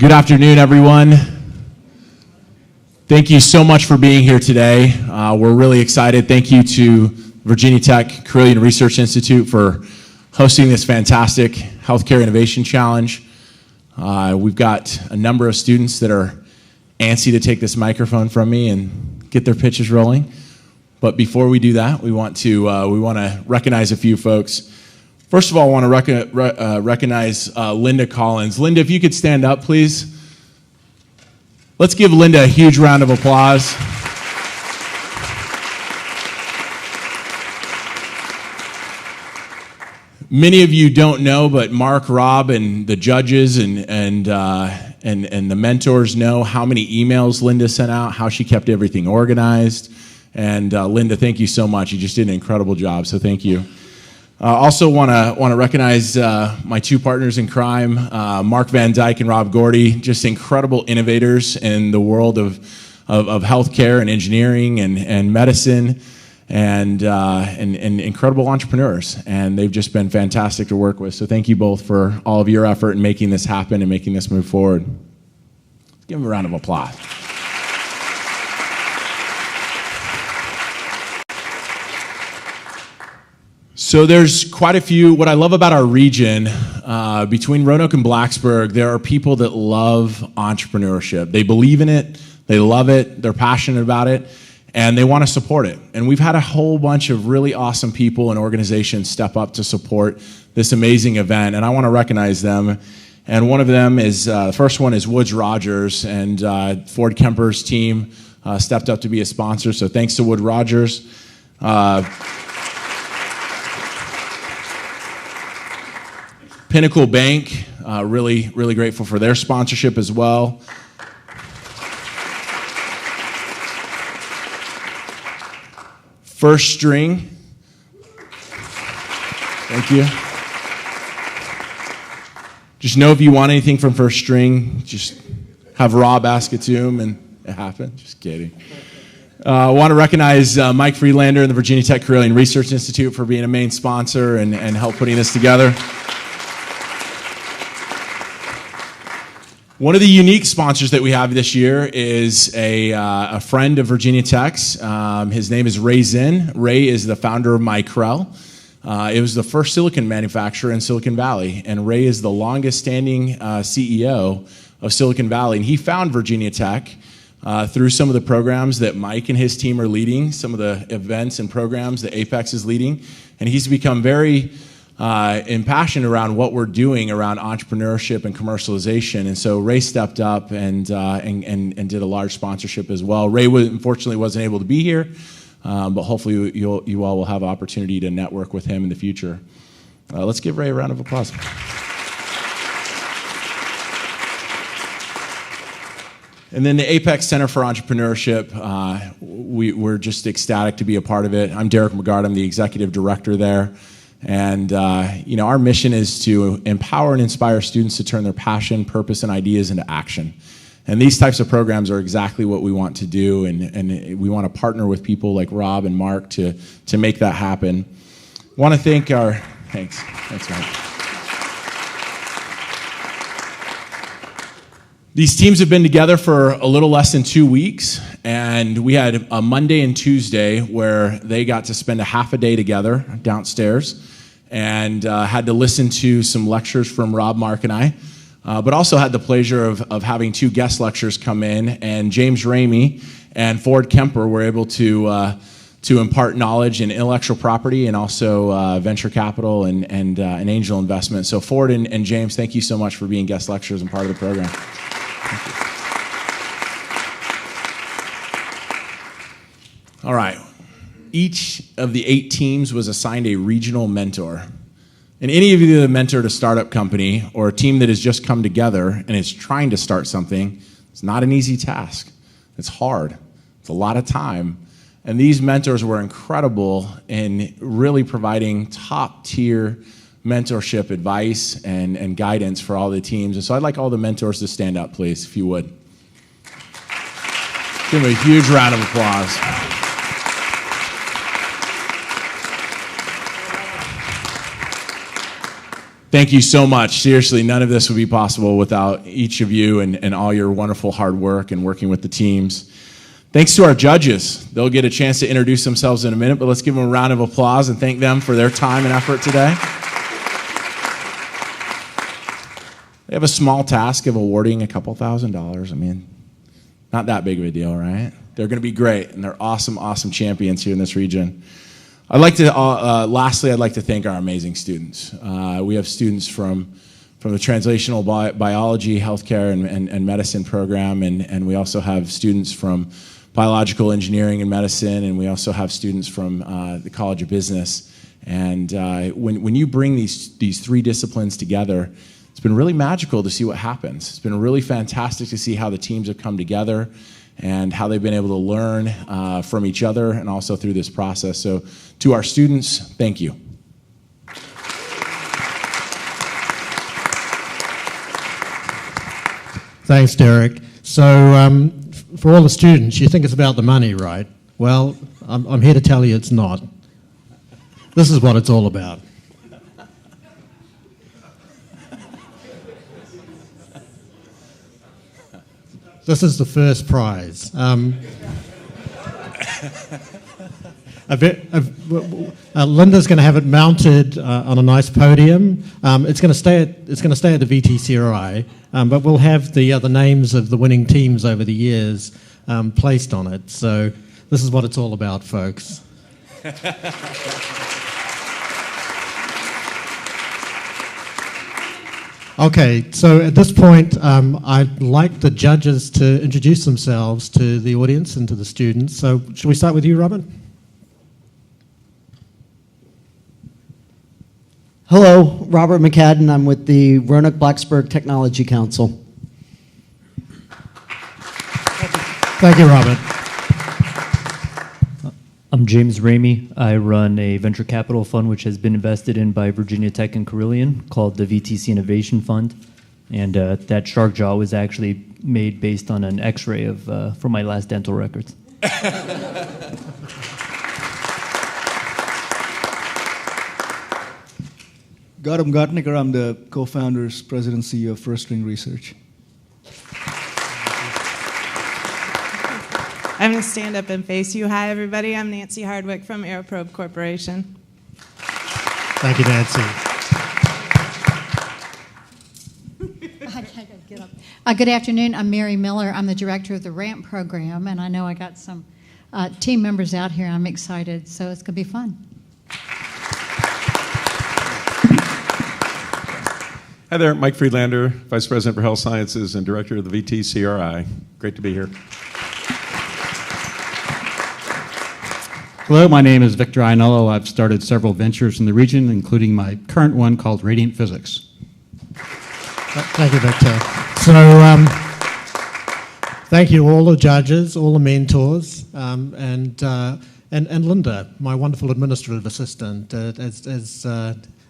Good afternoon, everyone. Thank you so much for being here today. We're really excited. Thank you to Virginia Tech Carilion Research Institute for hosting this fantastic Healthcare Innovation Challenge. We've got a number of students that are antsy to take this microphone from me and get their pitches rolling. But before we do that, we want to recognize a few folks. First of all, I want to recognize Linda Collins. Linda, if you could stand up, please. Let's give Linda a huge round of applause. Many of you don't know, but Mark, Rob, and the judges and the mentors know how many emails Linda sent out, how she kept everything organized. And Linda, thank you so much. You just did an incredible job, so thank you. Also want to recognize my two partners in crime, Mark Van Dyke and Rob Gordy, just incredible innovators in the world of healthcare and engineering and medicine, and incredible entrepreneurs. And they've just been fantastic to work with. So thank you both for all of your effort in making this happen and making this move forward. Let's give them a round of applause. So there's quite a few. What I love about our region, between Roanoke and Blacksburg, there are people that love entrepreneurship. They believe in it, they love it, they're passionate about it, and they want to support it. And we've had a whole bunch of really awesome people and organizations step up to support this amazing event, and I want to recognize them. And one of them is, the first one is Woods Rogers, and Ford Kemper's team stepped up to be a sponsor, so thanks to Wood Rogers. Pinnacle Bank, really grateful for their sponsorship as well. First String, thank you. Just know if you want anything from First String, just have Rob ask it to him and it happened. Just kidding. I want to recognize Mike Freelander and the Virginia Tech Carilion Research Institute for being a main sponsor and help putting this together. One of the unique sponsors that we have this year is a friend of Virginia Tech's. His name is Ray Zinn. Ray is the founder of Micrel. It was the first silicon manufacturer in Silicon Valley, and Ray is the longest-standing CEO of Silicon Valley. And he found Virginia Tech through some of the programs that Mike and his team are leading, some of the events and programs that Apex is leading, and he's become very impassioned around what we're doing around entrepreneurship and commercialization. And so Ray stepped up and did a large sponsorship as well. Ray unfortunately wasn't able to be here, but hopefully you all will have an opportunity to network with him in the future. Let's give Ray a round of applause. And then the Apex Center for Entrepreneurship, we're just ecstatic to be a part of it. I'm Derek McGard, I'm the executive director there. And our mission is to empower and inspire students to turn their passion, purpose, and ideas into action. And these types of programs are exactly what we want to do, and we want to partner with people like Rob and Mark to make that happen. I want to thank our... Thanks, Mark. These teams have been together for a little less than 2 weeks, and we had a Monday and Tuesday where they got to spend a half a day together downstairs and had to listen to some lectures from Rob, Mark, and I, but also had the pleasure of having two guest lectures come in, and James Ramey and Ford Kemper were able to impart knowledge in intellectual property and also venture capital and angel investment. So Ford and James, thank you so much for being guest lecturers and part of the program. Thank you. All right. Each of the 8 teams was assigned a regional mentor. And any of you that have mentored a startup company or a team that has just come together and is trying to start something, it's not an easy task. It's hard. It's a lot of time. And these mentors were incredible in really providing top-tier mentorship advice and guidance for all the teams. And so I'd like all the mentors to stand up, please, if you would. Give them a huge round of applause. Thank you so much. Seriously, none of this would be possible without each of you and all your wonderful hard work and working with the teams. Thanks to our judges. They'll get a chance to introduce themselves in a minute, but let's give them a round of applause and thank them for their time and effort today. They have a small task of awarding a couple $1,000s. I mean, not that big of a deal, right? They're going to be great, and they're awesome, awesome champions here in this region. Lastly, I'd like to thank our amazing students. We have students from the Translational Biology, Healthcare, and Medicine program, and we also have students from Biological Engineering and Medicine, and we also have students from the College of Business. And when you bring these three disciplines together, it's been really magical to see what happens. It's been really fantastic to see how the teams have come together and how they've been able to learn from each other and also through this process. So to our students, thank you. Thanks, Derek. So for all the students, you think it's about the money, right? Well, I'm here to tell you it's not. This is what it's all about. This is the first prize. Linda's going to have it mounted on a nice podium. It's going to stay at the VTCRI, but we'll have the names of the winning teams over the years placed on it. So this is what it's all about, folks. Okay, so at this point, I'd like the judges to introduce themselves to the audience and to the students. So should we start with you, Robin? Hello, Robert McCadden. I'm with the Roanoke-Blacksburg Technology Council. Thank you, Robert. I'm James Ramey. I run a venture capital fund which has been invested in by Virginia Tech and Carilion called the VTC Innovation Fund. And that shark jaw was actually made based on an x-ray from my last dental records. Gautam Gatnikar, I'm the co-founders, president, CEO of First String Research. I'm going to stand up and face you. Hi, everybody. I'm Nancy Hardwick from Aeroprobe Corporation. Thank you, Nancy. I can't get up. Good afternoon. I'm Mary Miller. I'm the director of the RAMP program, and I know I got some team members out here. I'm excited, so it's going to be fun. Hi there, Mike Friedlander, Vice President for Health Sciences and Director of the VTCRI. Great to be here. Hello, my name is Victor Iannello. I've started several ventures in the region, including my current one called Radiant Physics. Thank you, Victor. So thank you all the judges, all the mentors, and Linda, my wonderful administrative assistant.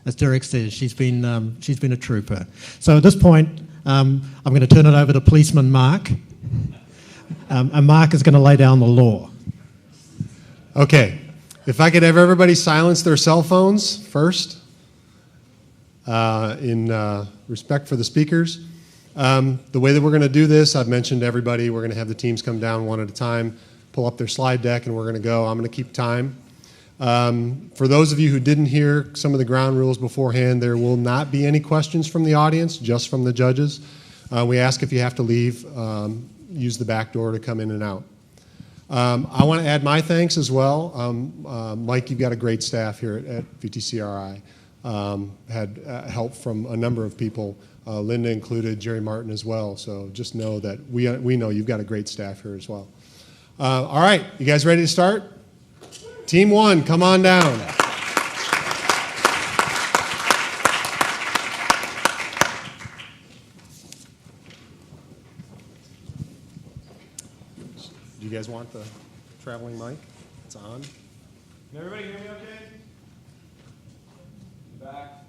As Derek says, she's been a trooper. So at this point, I'm going to turn it over to Policeman Mark, and Mark is going to lay down the law. Okay, if I could have everybody silence their cell phones first, in respect for the speakers. The way that we're going to do this, I've mentioned to everybody, we're going to have the teams come down one at a time, pull up their slide deck, and we're going to go. I'm going to keep time. For those of you who didn't hear some of the ground rules beforehand, there will not be any questions from the audience, just from the judges. We ask if you have to leave, use the back door to come in and out. I want to add my thanks as well. Mike, you've got a great staff here at VTCRI. Had help from a number of people, Linda included, Jerry Martin as well. So just know that we know you've got a great staff here as well. All right, you guys ready to start? Team one, come on down. Do you guys want the traveling mic? It's on. Can everybody hear me okay? Back.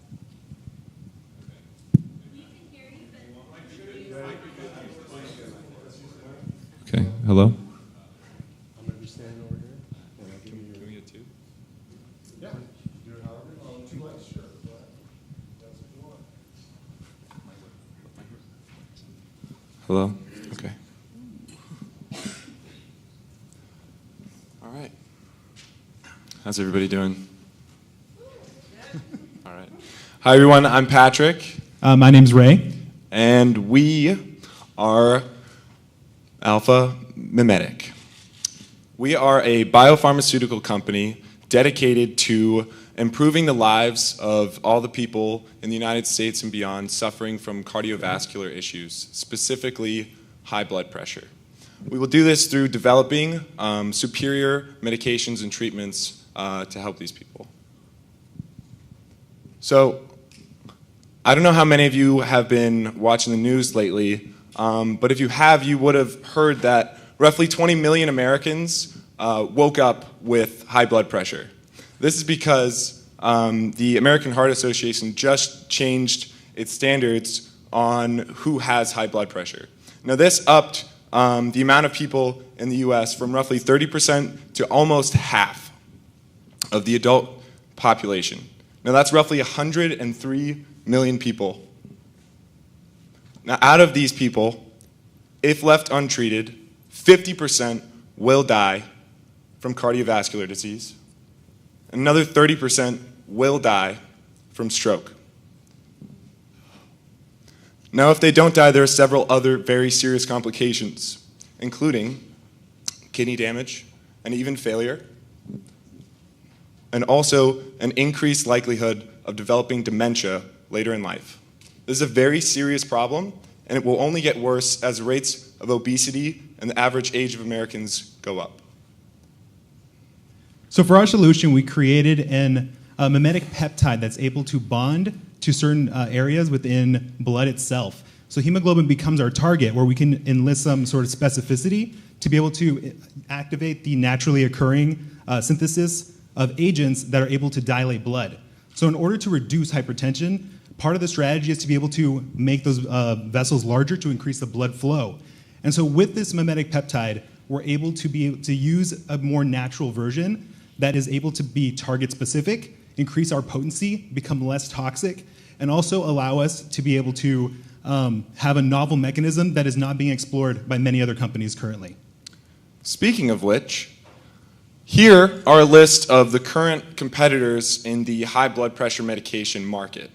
Okay, hello? I'm going to be standing over here. Can we get two? Yeah. Do it however. Oh, 2 lights, sure. Go ahead. That's what you want. Hello? Okay. All right. How's everybody doing? All right. Hi, everyone. I'm Patrick. My name's Ray. And we are Alpha Mimetic. We are a biopharmaceutical company dedicated to improving the lives of all the people in the United States and beyond suffering from cardiovascular issues, specifically high blood pressure. We will do this through developing superior medications and treatments to help these people. So, I don't know how many of you have been watching the news lately, but if you have, you would have heard that roughly 20 million Americans woke up with high blood pressure. This is because the American Heart Association just changed its standards on who has high blood pressure. Now this upped the amount of people in the US from roughly 30% to almost half of the adult population. Now that's roughly 103 million people. Now out of these people, if left untreated, 50% will die from cardiovascular disease. Another 30% will die from stroke. Now, if they don't die, there are several other very serious complications, including kidney damage and even failure, and also an increased likelihood of developing dementia later in life. This is a very serious problem, and it will only get worse as rates of obesity and the average age of Americans go up. So for our solution, we created a mimetic peptide that's able to bond to certain areas within blood itself. So hemoglobin becomes our target, where we can enlist some sort of specificity to be able to activate the naturally occurring synthesis of agents that are able to dilate blood. So in order to reduce hypertension, part of the strategy is to be able to make those vessels larger to increase the blood flow. And so with this mimetic peptide, we're able to use a more natural version that is able to be target specific, increase our potency, become less toxic, and also allow us to be able to have a novel mechanism that is not being explored by many other companies currently. Speaking of which, here are a list of the current competitors in the high blood pressure medication market.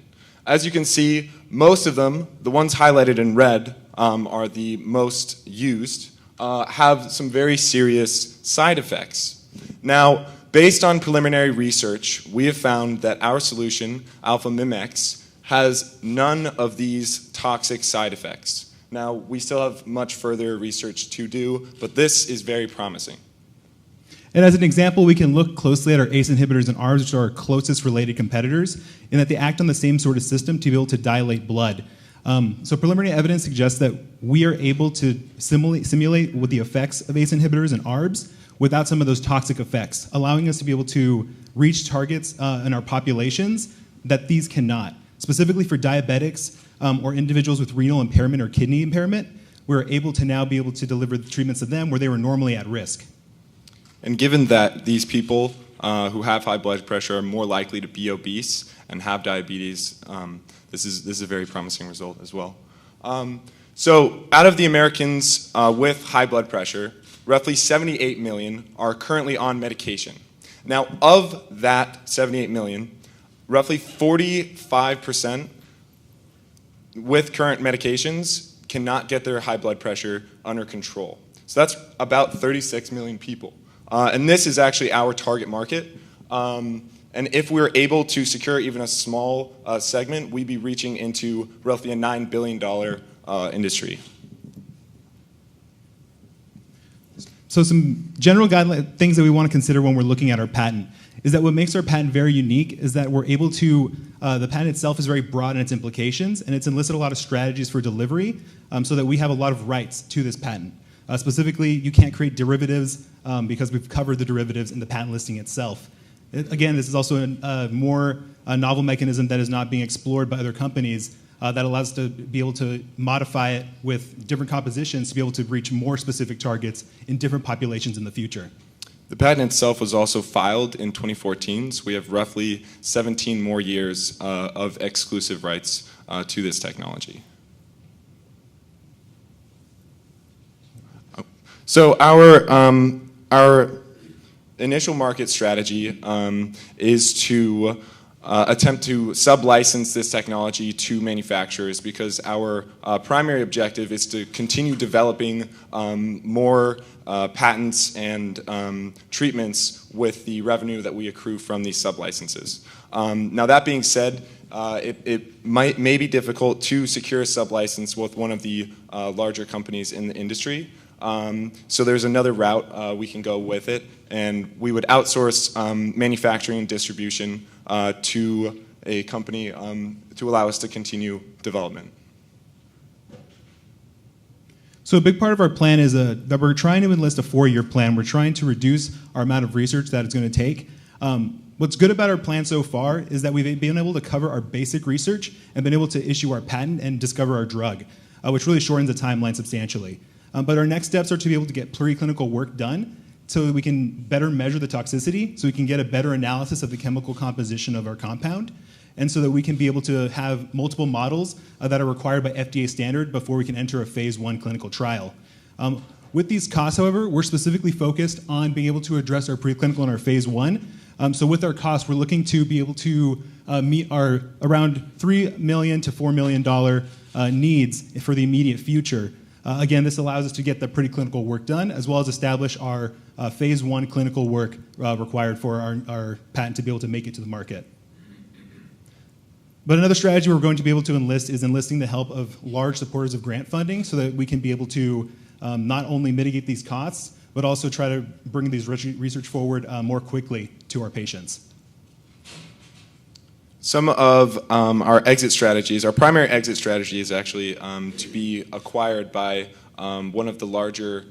As you can see, most of them, the ones highlighted in red, are the most used, have some very serious side effects. Now, based on preliminary research, we have found that our solution, Alpha Mimex, has none of these toxic side effects. Now, we still have much further research to do, but this is very promising. And as an example, we can look closely at our ACE inhibitors and ARBs, which are our closest related competitors, in that they act on the same sort of system to be able to dilate blood. So preliminary evidence suggests that we are able to simulate with the effects of ACE inhibitors and ARBs without some of those toxic effects, allowing us to be able to reach targets in our populations that these cannot. Specifically for diabetics or individuals with renal impairment or kidney impairment, we're able to now be able to deliver the treatments to them where they were normally at risk. And given that these people who have high blood pressure are more likely to be obese and have diabetes, this is a very promising result as well. So out of the Americans with high blood pressure, roughly 78 million are currently on medication. Now, of that 78 million, roughly 45% with current medications cannot get their high blood pressure under control. So that's about 36 million people. And this is actually our target market. And if we're able to secure even a small segment, we'd be reaching into roughly a $9 billion industry. So some general guideline things that we want to consider when we're looking at our patent is that what makes our patent very unique is that we're able to, the patent itself is very broad in its implications, and it's enlisted a lot of strategies for delivery so that we have a lot of rights to this patent. Specifically, you can't create derivatives because we've covered the derivatives in the patent listing itself. Again, this is also a more novel mechanism that is not being explored by other companies that allows us to be able to modify it with different compositions to be able to reach more specific targets in different populations in the future. The patent itself was also filed in 2014, so we have roughly 17 more years of exclusive rights to this technology. So our initial market strategy is to attempt to sub-license this technology to manufacturers, because our primary objective is to continue developing more patents and treatments with the revenue that we accrue from these sub-licenses. Now, that being said, it may be difficult to secure a sub-license with one of the larger companies in the industry. So there's another route we can go with it, and we would outsource manufacturing and distribution to a company to allow us to continue development. So a big part of our plan is that we're trying to enlist a 4-year plan. We're trying to reduce our amount of research that it's going to take. What's good about our plan so far is that we've been able to cover our basic research and been able to issue our patent and discover our drug, which really shortens the timeline substantially. But our next steps are to be able to get preclinical work done so that we can better measure the toxicity, so we can get a better analysis of the chemical composition of our compound, and so that we can be able to have multiple models that are required by FDA standard before we can enter a phase 1 clinical trial. With these costs, however, we're specifically focused on being able to address our preclinical and our phase 1. So with our costs, we're looking to be able to meet our around $3 million to $4 million needs for the immediate future. Again, this allows us to get the preclinical work done, as well as establish our phase 1 clinical work required for our patent to be able to make it to the market. But another strategy we're going to be able to enlist is enlisting the help of large supporters of grant funding, so that we can be able to not only mitigate these costs, but also try to bring these research forward more quickly to our patients. Some of our exit strategies, our primary exit strategy is actually to be acquired by one of the larger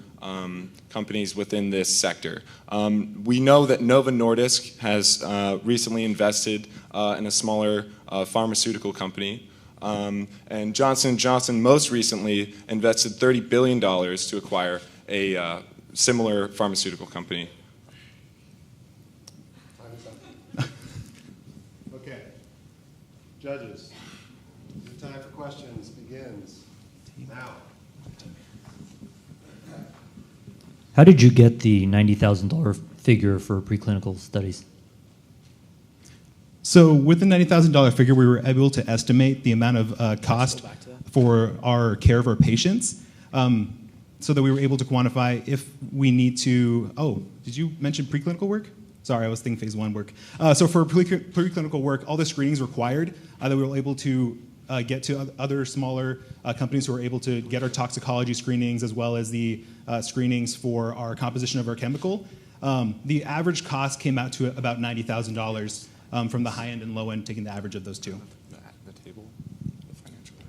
companies within this sector. We know that Novo Nordisk has recently invested in a smaller pharmaceutical company, and Johnson & Johnson most recently invested $30 billion to acquire a similar pharmaceutical company. Okay. Judges, the time for questions begins now. How did you get the $90,000 figure for preclinical studies? So with the $90,000 figure, we were able to estimate the amount of cost for our care of our patients, so that we were able to quantify if we need to. Oh, did you mention preclinical work? Sorry, I was thinking phase 1 work. So for preclinical work, all the screenings required that we were able to get to other smaller companies who were able to get our toxicology screenings, as well as the screenings for our composition of our chemical. The average cost came out to about $90,000 from the high end and low end, taking the average of those two.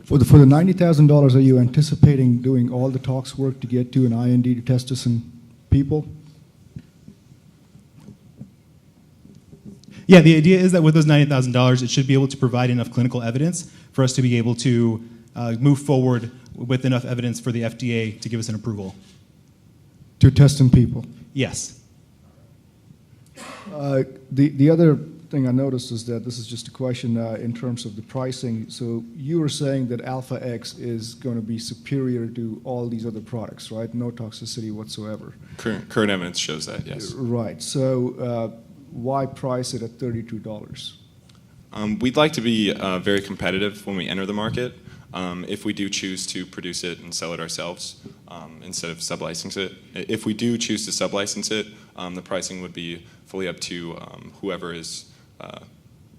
For the $90,000, are you anticipating doing all the tox work to get to an IND to test this in people? Yeah, the idea is that with those $90,000, it should be able to provide enough clinical evidence for us to be able to move forward with enough evidence for the FDA to give us an approval. To test in people? Yes. The other thing I noticed is that this is just a question in terms of the pricing. So you were saying that Alpha X is going to be superior to all these other products, right? No toxicity whatsoever. Current evidence shows that, yes. Right. So why price it at $32? We'd like to be very competitive when we enter the market. If we do choose to produce it and sell it ourselves instead of sub-license it. If we do choose to sub-license it, the pricing would be fully up to whoever is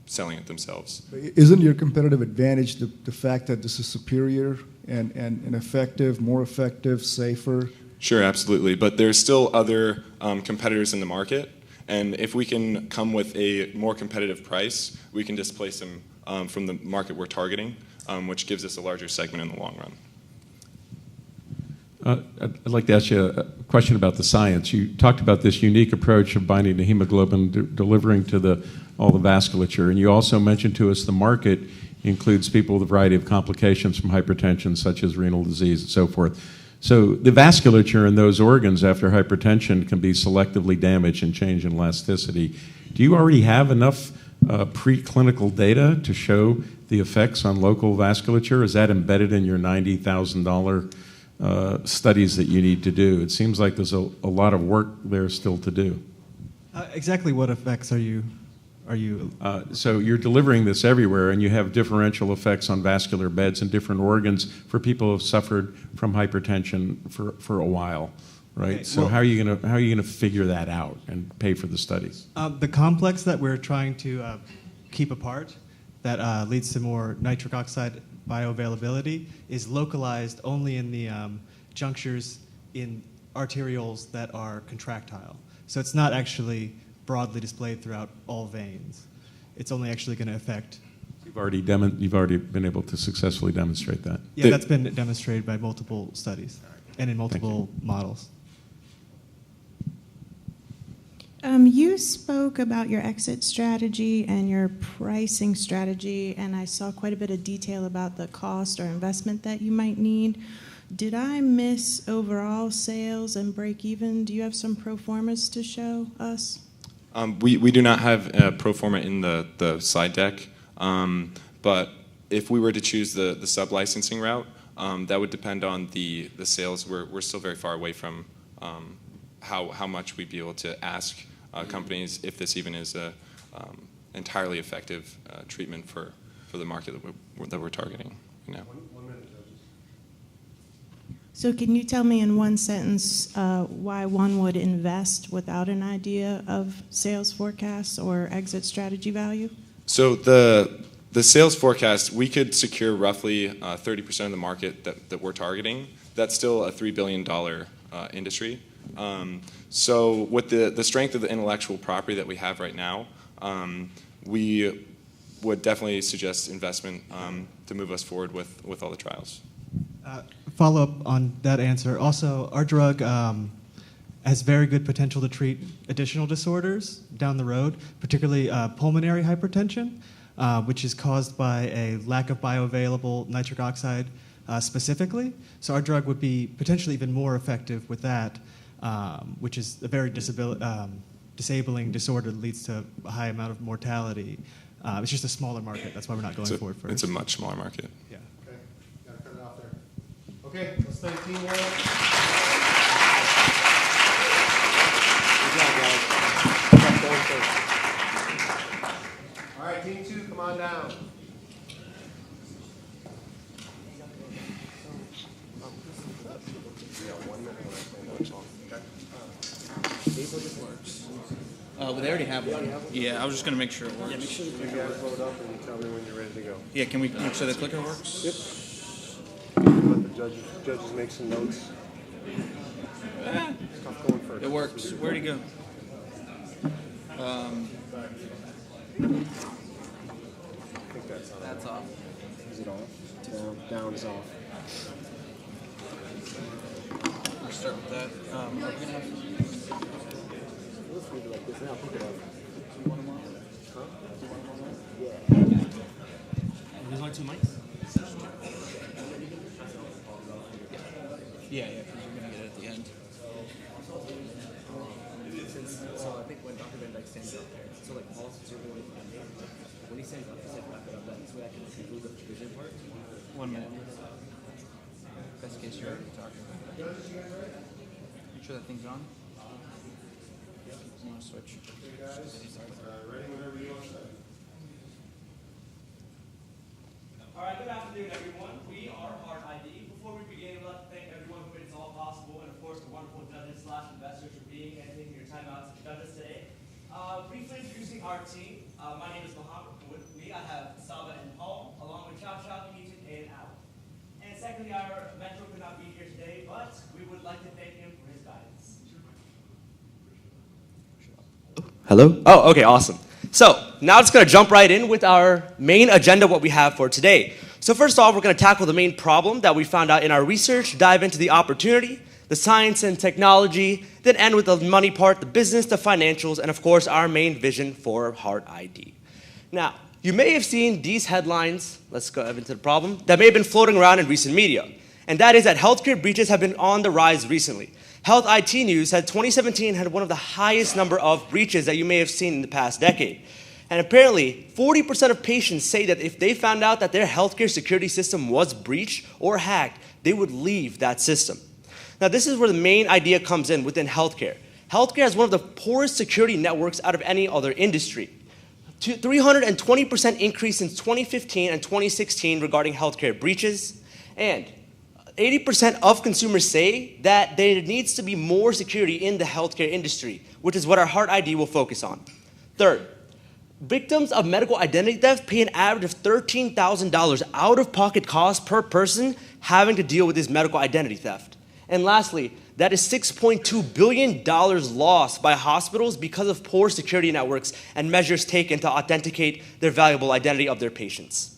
selling it themselves. Isn't your competitive advantage the fact that this is superior and effective, more effective, safer? Sure, absolutely. But there's still other competitors in the market. And if we can come with a more competitive price, we can displace them from the market we're targeting, which gives us a larger segment in the long run. I'd like to ask you a question about the science. You talked about this unique approach of binding to hemoglobin, delivering to all the vasculature, and you also mentioned to us the market includes people with a variety of complications from hypertension, such as renal disease and so forth. So the vasculature in those organs after hypertension can be selectively damaged and change in elasticity. Do you already have enough preclinical data to show the effects on local vasculature? Is that embedded in your $90,000 studies that you need to do. It seems like there's a lot of work there still to do. Exactly what effects are you? So you're delivering this everywhere, and you have differential effects on vascular beds and different organs for people who have suffered from hypertension for a while, right? Okay, so well, how are you gonna figure that out and pay for the studies? The complex that we're trying to keep apart, that leads to more nitric oxide bioavailability, is localized only in the junctures in arterioles that are contractile. So it's not actually broadly displayed throughout all veins. It's only actually going to affect. You've already been able to successfully demonstrate that. Yeah, that's been demonstrated by multiple studies and in multiple models. You spoke about your exit strategy and your pricing strategy, and I saw quite a bit of detail about the cost or investment that you might need. Did I miss overall sales and break even? Do you have some pro formas to show us? We do not have a pro forma in the slide deck, but if we were to choose the sub-licensing route, that would depend on the sales. We're still very far away from how much we'd be able to ask companies if this even is a entirely effective treatment for the market that we're targeting. You know. So can you tell me in one sentence why one would invest without an idea of sales forecasts or exit strategy value? So the sales forecast, we could secure roughly 30% of the market that we're targeting. That's still a $3 billion industry. So with the strength of the intellectual property that we have right now, we would definitely suggest investment to move us forward with all the trials. Follow up on that answer. Also, our drug has very good potential to treat additional disorders down the road, particularly pulmonary hypertension, which is caused by a lack of bioavailable nitric oxide specifically. So our drug would be potentially even more effective with that, which is a very disabling disorder that leads to a high amount of mortality. It's just a smaller market. That's why we're not going forward first. It's a much smaller market. Yeah. Okay, gotta cut it off there. Okay, let's thank teamwork. Good job, guys. All right, team 2, come on down. Well, they already have one. Yeah, I was just going to make sure it works. Yeah, make sure you guys load up and you tell me when you're ready to go. Yeah, can we make sure the clicker works? Yep. Let the judges make some notes. Tough going first. It works. Where'd he go? I think that's on. That's off. Is it off? Down is off. We'll start with that. Are we going to have... Let's leave it like this now. Pick it up. Do you want them on? Huh? Do you want them on? Yeah. There's only 2 mics? Yeah, because you're going to get it at the end. So I think when Dr. Van Dyke stands up there, so like Paul's observing when he stands up, he said wrap it up then, so I can conclude the vision part. 1 minute. Best case you're already talking. You sure that thing's on? You want to switch? Ready whenever you want to start. All right, good afternoon, everyone. We are Heart ID. Before we begin, I'd like to thank everyone who made this all possible, and of course, the wonderful judges / investors for being and taking your time out to judge us today. Briefly introducing our team. My name is Mohammed. With me, I have Saba and Paul, along with Chow, Ethan, and Al. And secondly, our mentor could not be here today, but we would like to thank him for his guidance. Hello? Oh, okay, awesome. So now it's going to jump right in with our main agenda, what we have for today. So first off, we're going to tackle the main problem that we found out in our research, dive into the opportunity, the science and technology, then end with the money part, the business, the financials, and of course, our main vision for Heart ID. Now, you may have seen these headlines, let's go into the problem, that may have been floating around in recent media. And that is that healthcare breaches have been on the rise recently. Health IT News said 2017 had one of the highest number of breaches that you may have seen in the past decade. And apparently, 40% of patients say that if they found out that their healthcare security system was breached or hacked, they would leave that system. Now, this is where the main idea comes in within healthcare. Healthcare has one of the poorest security networks out of any other industry. 320% increase since 2015 and 2016 regarding healthcare breaches, and 80% of consumers say that there needs to be more security in the healthcare industry, which is what our Heart ID will focus on. Third, victims of medical identity theft pay an average of $13,000 out-of-pocket costs per person having to deal with this medical identity theft. And lastly, that is $6.2 billion lost by hospitals because of poor security networks and measures taken to authenticate their valuable identity of their patients.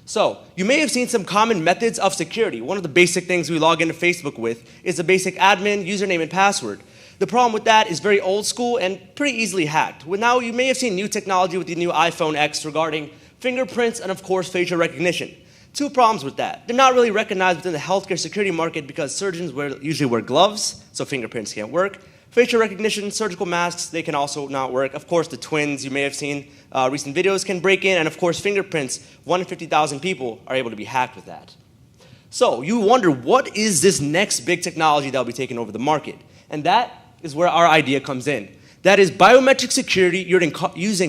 So, you may have seen some common methods of security. One of the basic things we log into Facebook with is the basic admin, username, and password. The problem with that is very old school and pretty easily hacked. Well, now you may have seen new technology with the new iPhone X regarding fingerprints and, of course, facial recognition. Two problems with that. They're not really recognized within the healthcare security market because surgeons usually wear gloves, so fingerprints can't work. Facial recognition, surgical masks, they can also not work. Of course, the twins, you may have seen recent videos, can break in. And of course, fingerprints, 1 in 50,000 people are able to be hacked with that. So you wonder, what is this next big technology that will be taking over the market? And that is where our idea comes in. That is biometric security using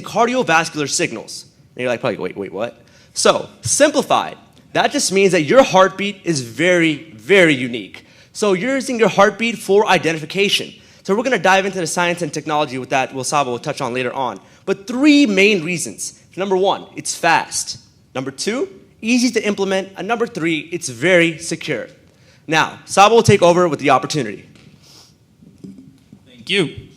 cardiovascular signals. And you're like, probably, wait, what? So, simplified, that just means that your heartbeat is very, very unique. So you're using your heartbeat for identification. So we're going to dive into the science and technology with that, Saba will touch on later on. But 3 main reasons. Number 1, it's fast. Number 2, easy to implement. And number 3, it's very secure. Now, Saba will take over with the opportunity. Thank you.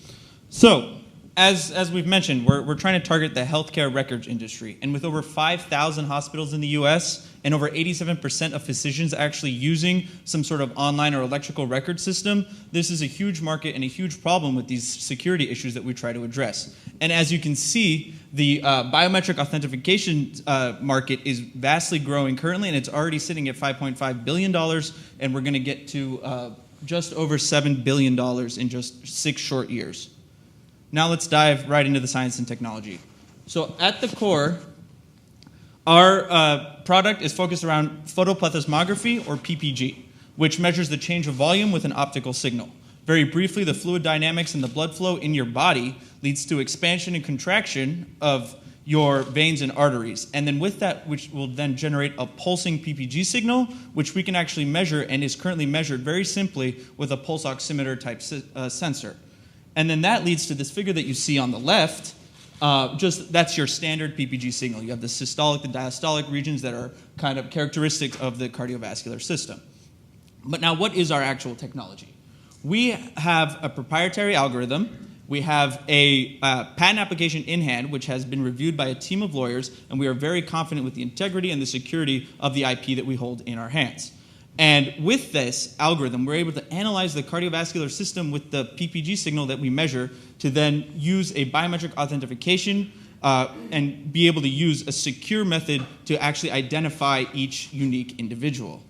So, as we've mentioned, we're trying to target the healthcare records industry. And with over 5,000 hospitals in the US and over 87% of physicians actually using some sort of online or electrical record system, this is a huge market and a huge problem with these security issues that we try to address. And as you can see, the biometric authentication market is vastly growing currently, and it's already sitting at $5.5 billion, and we're going to get to just over $7 billion in just 6 short years. Now let's dive right into the science and technology. So at the core, our product is focused around photoplethysmography, or PPG, which measures the change of volume with an optical signal. Very briefly, the fluid dynamics and the blood flow in your body leads to expansion and contraction of your veins and arteries. And then with that, which will then generate a pulsing PPG signal, which we can actually measure and is currently measured very simply with a pulse oximeter type sensor. And then that leads to this figure that you see on the left. That's your standard PPG signal. You have the systolic, the diastolic regions that are kind of characteristic of the cardiovascular system. But now, what is our actual technology? We have a proprietary algorithm. We have a patent application in hand, which has been reviewed by a team of lawyers, and we are very confident with the integrity and the security of the IP that we hold in our hands. And with this algorithm, we're able to analyze the cardiovascular system with the PPG signal that we measure to then use a biometric authentication and be able to use a secure method to actually identify each unique individual.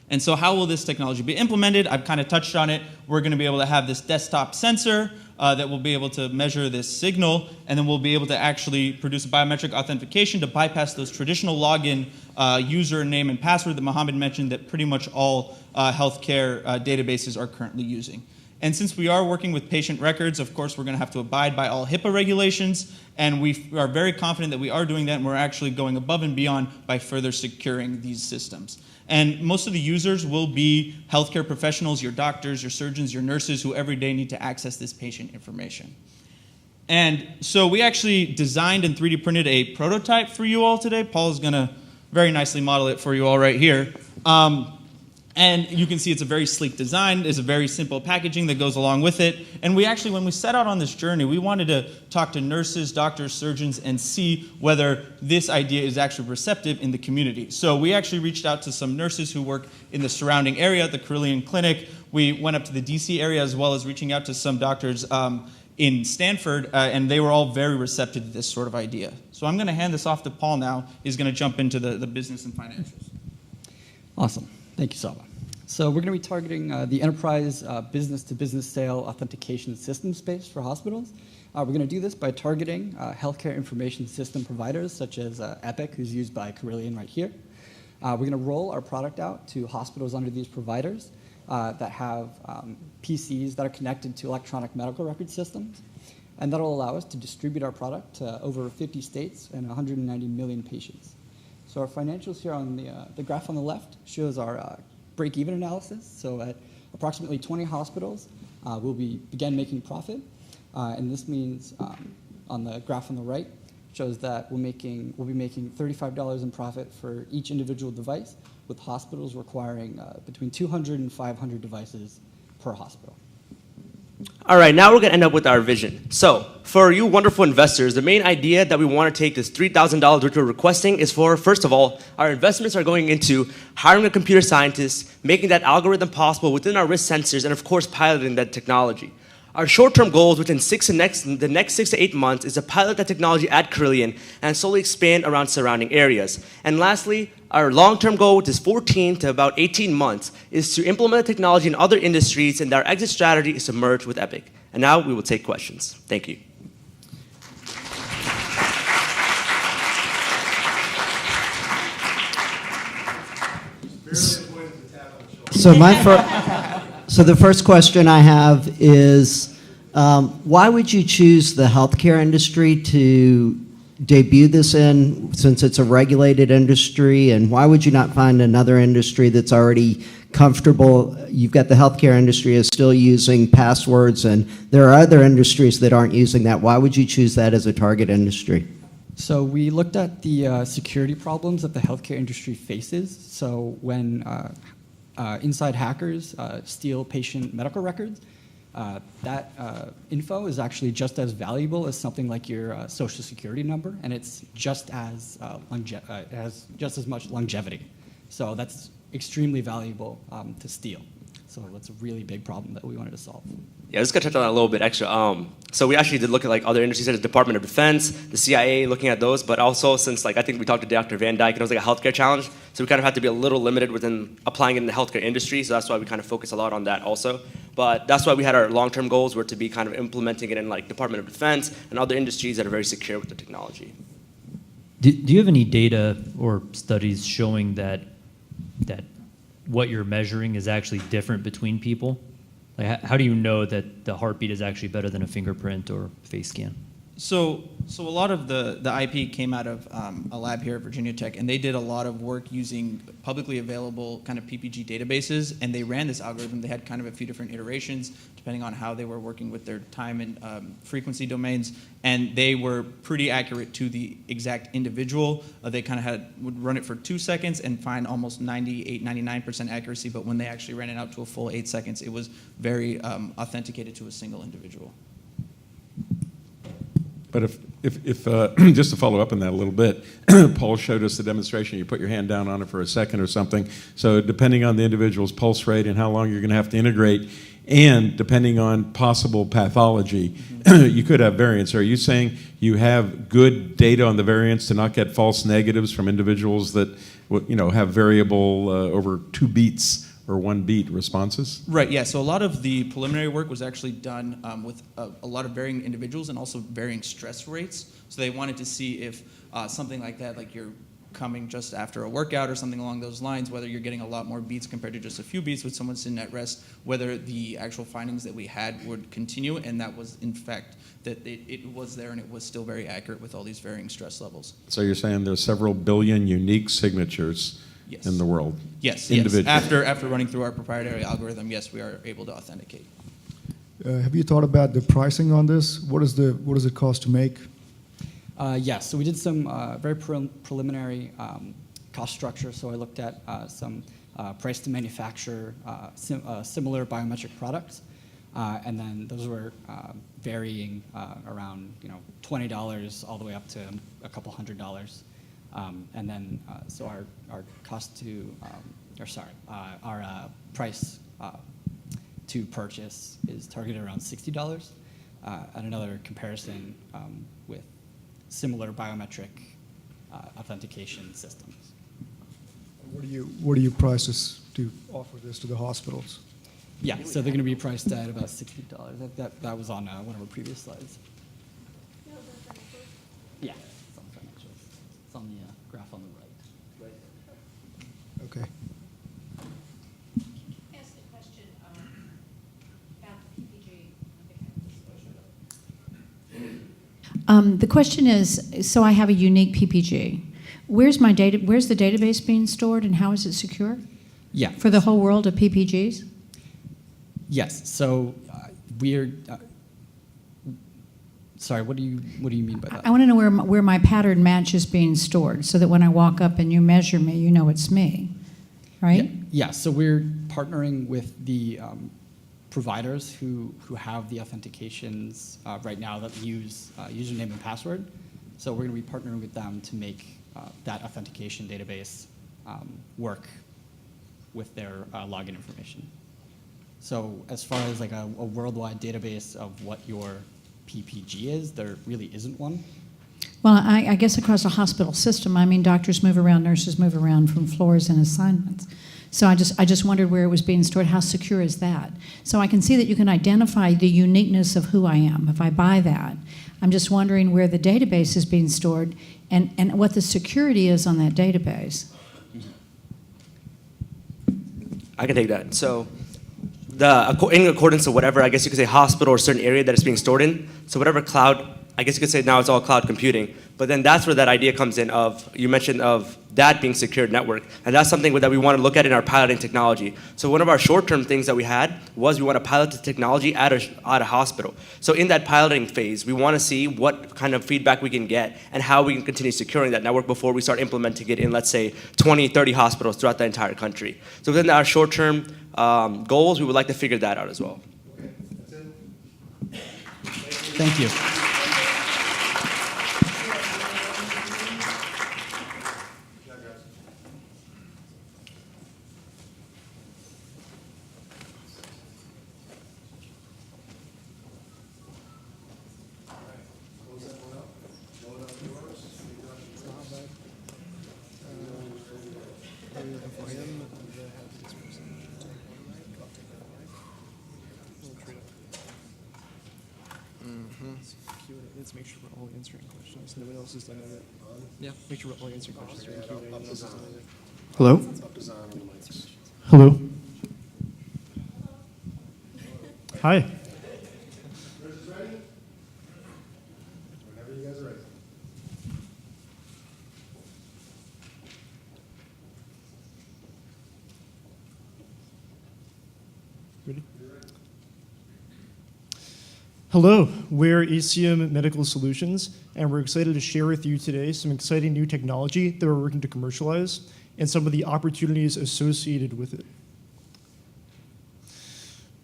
And so how will this technology be implemented? I've kind of touched on it. We're going to be able to have this desktop sensor that will be able to measure this signal, and then we'll be able to actually produce a biometric authentication to bypass those traditional login username and password that Mohammed mentioned that pretty much all healthcare databases are currently using. And since we are working with patient records, of course, we're going to have to abide by all HIPAA regulations, and we are very confident that we are doing that, and we're actually going above and beyond by further securing these systems. And most of the users will be healthcare professionals, your doctors, your surgeons, your nurses, who every day need to access this patient information. And so we actually designed and 3D printed a prototype for you all today. Paul is going to very nicely model it for you all right here. And you can see it's a very sleek design. There's a very simple packaging that goes along with it. And we actually, when we set out on this journey, we wanted to talk to nurses, doctors, surgeons, and see whether this idea is actually receptive in the community. So we actually reached out to some nurses who work in the surrounding area at the Carilion Clinic. We went up to the DC area, as well as reaching out to some doctors in Stanford, and they were all very receptive to this sort of idea. So I'm going to hand this off to Paul now. He's going to jump into the business and financials. Awesome. Thank you, Saba. So we're going to be targeting the enterprise business-to-business sale authentication system space for hospitals. We're going to do this by targeting healthcare information system providers such as Epic, who's used by Carilion right here. We're going to roll our product out to hospitals under these providers that have PCs that are connected to electronic medical record systems. And that'll allow us to distribute our product to over 50 states and 190 million patients. So our financials here on the graph on the left shows our break-even analysis. So at approximately 20 hospitals, we'll begin making profit. And this means on the graph on the right shows that we'll be making $35 in profit for each individual device, with hospitals requiring between 200 and 500 devices per hospital. All right, now we're going to end up with our vision. So, for you wonderful investors, the main idea that we want to take this $3,000 which we're requesting is for, first of all, our investments are going into hiring a computer scientist, making that algorithm possible within our wrist sensors, and of course, piloting that technology. Our short-term goals within the next 6 to 8 months is to pilot that technology at Carilion and slowly expand around surrounding areas. And lastly, our long-term goal, which is 14 to about 18 months, is to implement the technology in other industries, and our exit strategy is to merge with Epic. And now we will take questions. Thank you. So the first question I have is, why would you choose the healthcare industry to debut this in, since it's a regulated industry, and why would you not find another industry that's already comfortable? You've got the healthcare industry is still using passwords, and there are other industries that aren't using that. Why would you choose that as a target industry? So we looked at the security problems that the healthcare industry faces. So when inside hackers steal patient medical records, that info is actually just as valuable as something like your social security number, and it's just as has just as much longevity. So that's extremely valuable to steal. So that's a really big problem that we wanted to solve. Yeah, just gonna touch on that a little bit extra. So we actually did look at like other industries, such as the Department of Defense, the CIA, looking at those. But also, since like I think we talked to Dr. Van Dyke, and it was like a healthcare challenge, so we kind of had to be a little limited within applying it in the healthcare industry. So that's why we kind of focus a lot on that also. But that's why we had our long-term goals were to be kind of implementing it in like Department of Defense and other industries that are very secure with the technology. Do you have any data or studies showing that what you're measuring is actually different between people? Like, how do you know that the heartbeat is actually better than a fingerprint or face scan? So a lot of the IP came out of a lab here at Virginia Tech, and they did a lot of work using publicly available kind of PPG databases, and they ran this algorithm. They had kind of a few different iterations depending on how they were working with their time and frequency domains, and they were pretty accurate to the exact individual. They kind of would run it for 2 seconds and find almost 98, 99% accuracy, but when they actually ran it out to a full 8 seconds, it was very authenticated to a single individual. But if just to follow up on that a little bit, Paul showed us the demonstration. You put your hand down on it for a second or something. So depending on the individual's pulse rate and how long you're going to have to integrate, and depending on possible pathology, you could have variance. Are you saying you have good data on the variance to not get false negatives from individuals that have variable over 2 beats or 1 beat responses? Right, yeah, so a lot of the preliminary work was actually done with a lot of varying individuals and also varying stress rates. So they wanted to see if something like that, like you're coming just after a workout or something along those lines, whether you're getting a lot more beats compared to just a few beats with someone sitting at rest, whether the actual findings that we had would continue, and that was in fact that it was there and it was still very accurate with all these varying stress levels. So you're saying there's several billion unique signatures in the world? Yes, individually. yes. After running through our proprietary algorithm, yes, we are able to authenticate. Have you thought about the pricing on this? What does it cost to make? Yes, so we did some very preliminary cost structure. So I looked at some price to manufacture similar biometric products, and then those were varying around $20 all the way up to a couple $100. And then so our cost to, our price to purchase is targeted around $60. And another comparison with similar biometric authentication systems. What do you price this to offer this to the hospitals? Yeah, so they're going to be priced at about $60. That was on one of our previous slides. Yeah, it's on financials. It's on the graph on the right. Okay. The question is, so I have a unique PPG. Where's my data? Where's the database being stored, and how is it secure? Yeah. For the whole world of PPGs? Yes. So we're. Sorry. What do you mean by that? I want to know where my pattern match is being stored, so that when I walk up and you measure me, you know it's me, right? Yeah. So we're partnering with the providers who have the authentications right now that use username and password. So we're going to be partnering with them to make that authentication database work with their login information. So as far as like a worldwide database of what your PPG is, there really isn't one. Well, I guess across a hospital system, I mean, doctors move around, nurses move around from floors and assignments. So I just wondered where it was being stored. How secure is that? So I can see that you can identify the uniqueness of who I am if I buy that. I'm just wondering where the database is being stored and what the security is on that database. I can take that. So in accordance to whatever, I guess you could say hospital or certain area that it's being stored in, so whatever cloud, I guess you could say now it's all cloud computing, but then that's where that idea comes in of, you mentioned of that being secured network, and that's something that we want to look at in our piloting technology. So one of our short-term things that we had was we want to pilot the technology at a hospital. So in that piloting phase, we want to see what kind of feedback we can get and how we can continue securing that network before we start implementing it in, let's say, 20, 30 hospitals throughout the entire country. So within our short-term goals, we would like to figure that out as well. Thank you. Let's make sure we're all answering questions. No one else has done it. Yeah, make sure we're all answering questions during Q&A. No one else has done it. Hello? Hello? Hi. Whenever you guys are ready. Ready? Hello, we're ECM Medical Solutions, and we're excited to share with you today some exciting new technology that we're working to commercialize and some of the opportunities associated with it.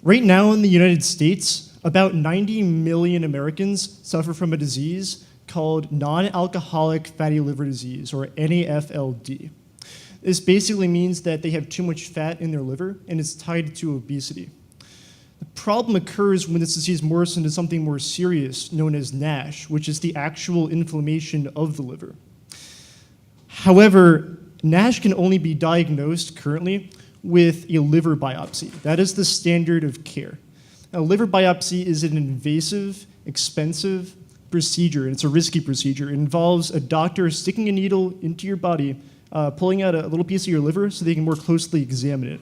Right now in the United States, about 90 million Americans suffer from a disease called non-alcoholic fatty liver disease, or NAFLD. This basically means that they have too much fat in their liver, and it's tied to obesity. The problem occurs when this disease morphs into something more serious, known as NASH, which is the actual inflammation of the liver. However, NASH can only be diagnosed currently with a liver biopsy. That is the standard of care. A liver biopsy is an invasive, expensive procedure, and it's a risky procedure. It involves a doctor sticking a needle into your body, pulling out a little piece of your liver so they can more closely examine it.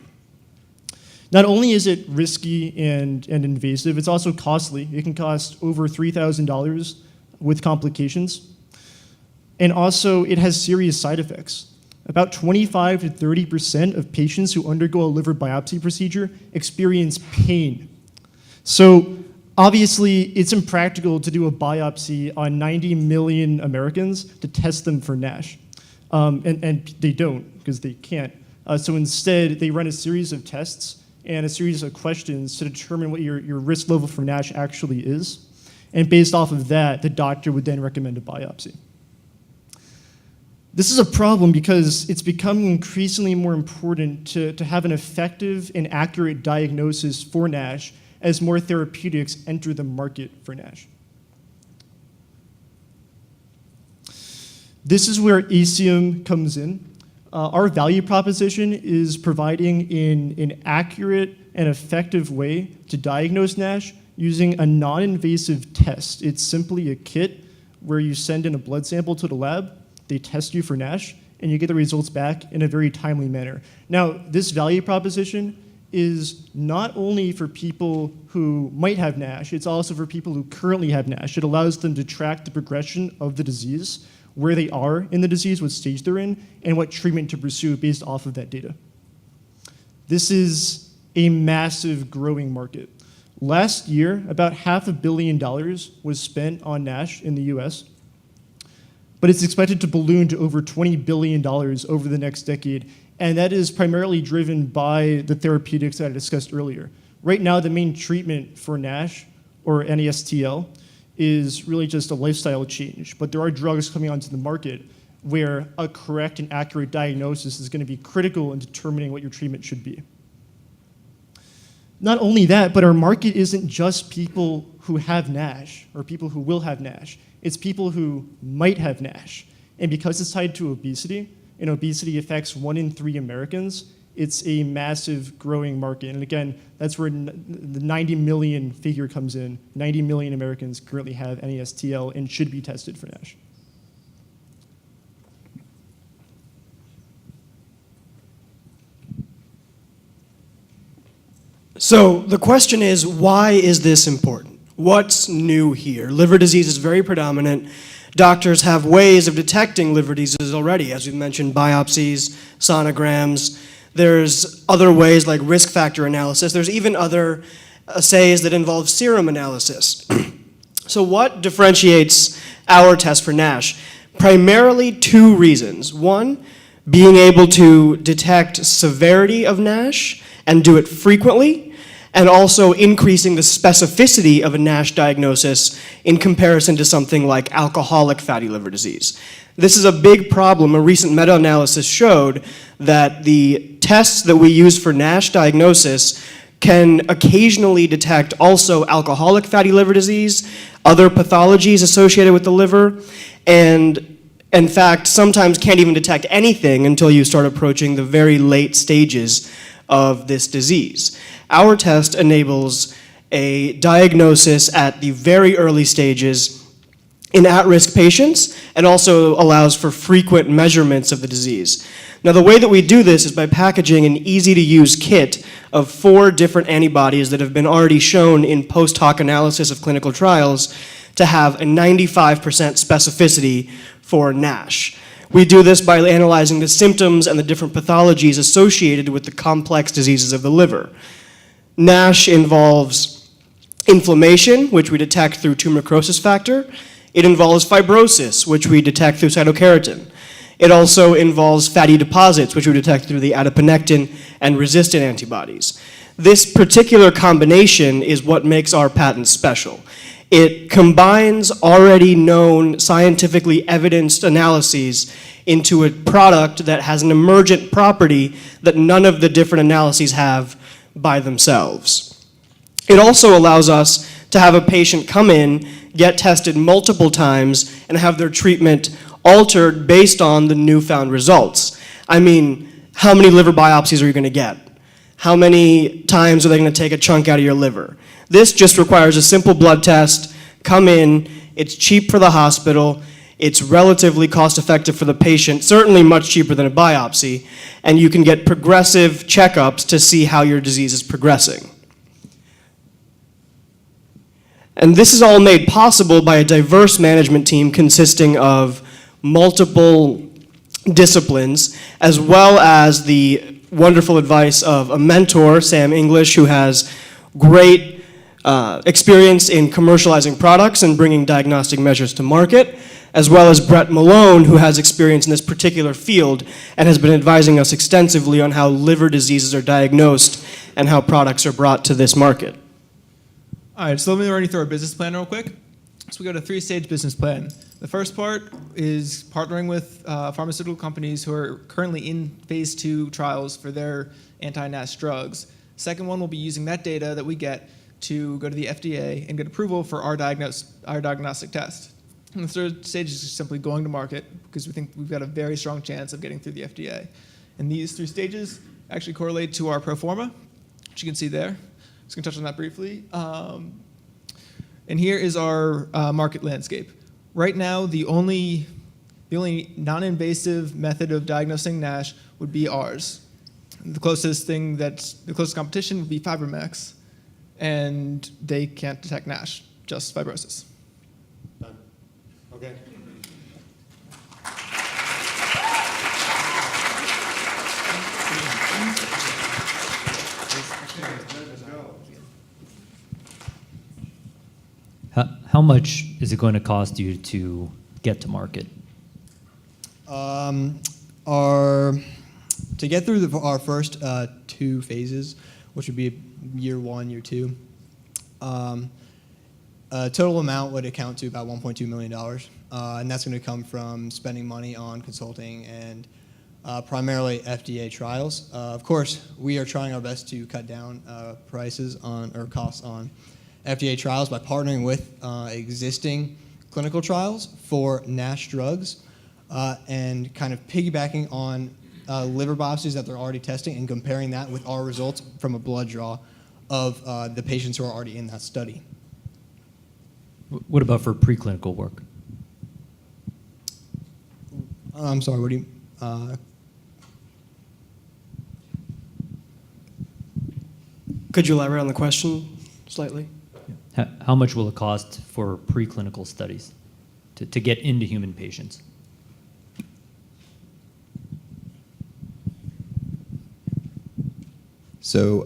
Not only is it risky and invasive, it's also costly. It can cost over $3,000 with complications. And also, it has serious side effects. About 25 to 30% of patients who undergo a liver biopsy procedure experience pain. So obviously, it's impractical to do a biopsy on 90 million Americans to test them for NASH. And they don't, because they can't. So instead, they run a series of tests and a series of questions to determine what your risk level for NASH actually is. And based off of that, the doctor would then recommend a biopsy. This is a problem because it's becoming increasingly more important to have an effective and accurate diagnosis for NASH as more therapeutics enter the market for NASH. This is where ECM comes in. Our value proposition is providing an accurate and effective way to diagnose NASH using a non-invasive test. It's simply a kit where you send in a blood sample to the lab, they test you for NASH, and you get the results back in a very timely manner. Now, this value proposition is not only for people who might have NASH, it's also for people who currently have NASH. It allows them to track the progression of the disease, where they are in the disease, what stage they're in, and what treatment to pursue based off of that data. This is a massive growing market. Last year, about $500 million was spent on NASH in the US, but it's expected to balloon to over $20 billion over the next decade, and that is primarily driven by the therapeutics that I discussed earlier. Right now, the main treatment for NASH, or NASTL, is really just a lifestyle change, but there are drugs coming onto the market where a correct and accurate diagnosis is going to be critical in determining what your treatment should be. Not only that, but our market isn't just people who have NASH or people who will have NASH. It's people who might have NASH. And because it's tied to obesity, and obesity affects 1 in 3 Americans, it's a massive growing market. And again, that's where the 90 million figure comes in. 90 million Americans currently have NASTL and should be tested for NASH. So the question is, why is this important? What's new here? Liver disease is very predominant. Doctors have ways of detecting liver disease already, as we've mentioned, biopsies, sonograms. There's other ways like risk factor analysis. There's even other assays that involve serum analysis. So what differentiates our test for NASH? Primarily 2 reasons. One, being able to detect severity of NASH and do it frequently, and also increasing the specificity of a NASH diagnosis in comparison to something like alcoholic fatty liver disease. This is a big problem. A recent meta-analysis showed that the tests that we use for NASH diagnosis can occasionally detect also alcoholic fatty liver disease, other pathologies associated with the liver, and in fact, sometimes can't even detect anything until you start approaching the very late stages of this disease. Our test enables a diagnosis at the very early stages in at-risk patients and also allows for frequent measurements of the disease. Now, the way that we do this is by packaging an easy-to-use kit of 4 different antibodies that have been already shown in post-hoc analysis of clinical trials to have a 95% specificity for NASH. We do this by analyzing the symptoms and the different pathologies associated with the complex diseases of the liver. NASH involves inflammation, which we detect through tumor necrosis factor. It involves fibrosis, which we detect through cytokeratin. It also involves fatty deposits, which we detect through the adiponectin and resistant antibodies. This particular combination is what makes our patent special. It combines already known scientifically evidenced analyses into a product that has an emergent property that none of the different analyses have by themselves. It also allows us to have a patient come in, get tested multiple times, and have their treatment altered based on the newfound results. I mean, how many liver biopsies are you going to get? How many times are they going to take a chunk out of your liver? This just requires a simple blood test, come in, it's cheap for the hospital, it's relatively cost-effective for the patient, certainly much cheaper than a biopsy, and you can get progressive checkups to see how your disease is progressing. And this is all made possible by a diverse management team consisting of multiple disciplines, as well as the wonderful advice of a mentor, Sam English, who has great experience in commercializing products and bringing diagnostic measures to market, as well as Brett Malone, who has experience in this particular field and has been advising us extensively on how liver diseases are diagnosed and how products are brought to this market. All right, so let me run you through our business plan real quick. So we got a 3-stage business plan. The first part is partnering with pharmaceutical companies who are currently in phase 2 trials for their anti-NASH drugs. Second one will be using that data that we get to go to the FDA and get approval for our diagnostic test. And the third stage is just simply going to market because we think we've got a very strong chance of getting through the FDA. And these 3 stages actually correlate to our pro forma, which you can see there. Just going to touch on that briefly. And here is our market landscape. Right now, the only The only non-invasive method of diagnosing NASH would be ours. The closest competition would be Fibromex, and they can't detect NASH, just fibrosis. Done. Okay. How much is it going to cost you to get to market? To get through our first 2 phases, which would be year 1, year 2, total amount would account to about $1.2 million, and that's going to come from spending money on consulting and primarily FDA trials. Of course, we are trying our best to cut down prices or costs on FDA trials by partnering with existing clinical trials for NASH drugs and kind of piggybacking on liver biopsies that they're already testing and comparing that with our results from a blood draw of the patients who are already in that study. What about for preclinical work? I'm sorry, what do you... Could you elaborate on the question slightly? How much will it cost for preclinical studies to get into human patients? So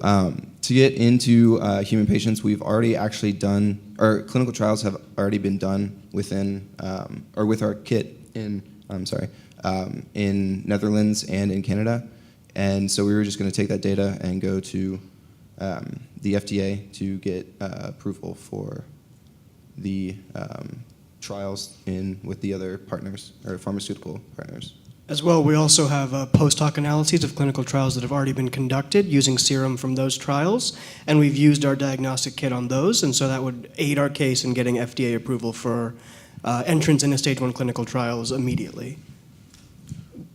to get into human patients, we've already actually done, our clinical trials have already been done within, or with our kit in Netherlands and in Canada. And so we were just going to take that data and go to the FDA to get approval for the trials with the other partners, or pharmaceutical partners. As well, we also have post-hoc analyses of clinical trials that have already been conducted using serum from those trials, and we've used our diagnostic kit on those, and so that would aid our case in getting FDA approval for entrance into stage 1 clinical trials immediately.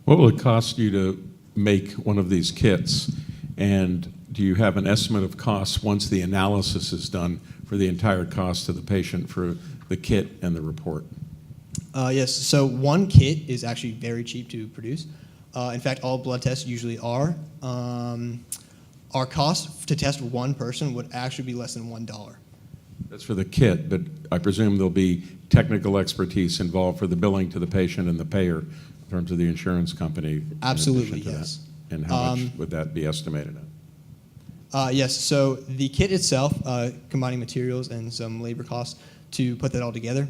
What will it cost you to make one of these kits, and do you have an estimate of costs once the analysis is done for the entire cost to the patient for the kit and the report? Yes, so one kit is actually very cheap to produce. In fact, all blood tests usually are. Our cost to test one person would actually be less than $1. That's for the kit, but I presume there'll be technical expertise involved for the billing to the patient and the payer in terms of the insurance company. Absolutely, in addition to yes. that. And how much would that be estimated at? Yes, so the kit itself, combining materials and some labor costs to put that all together,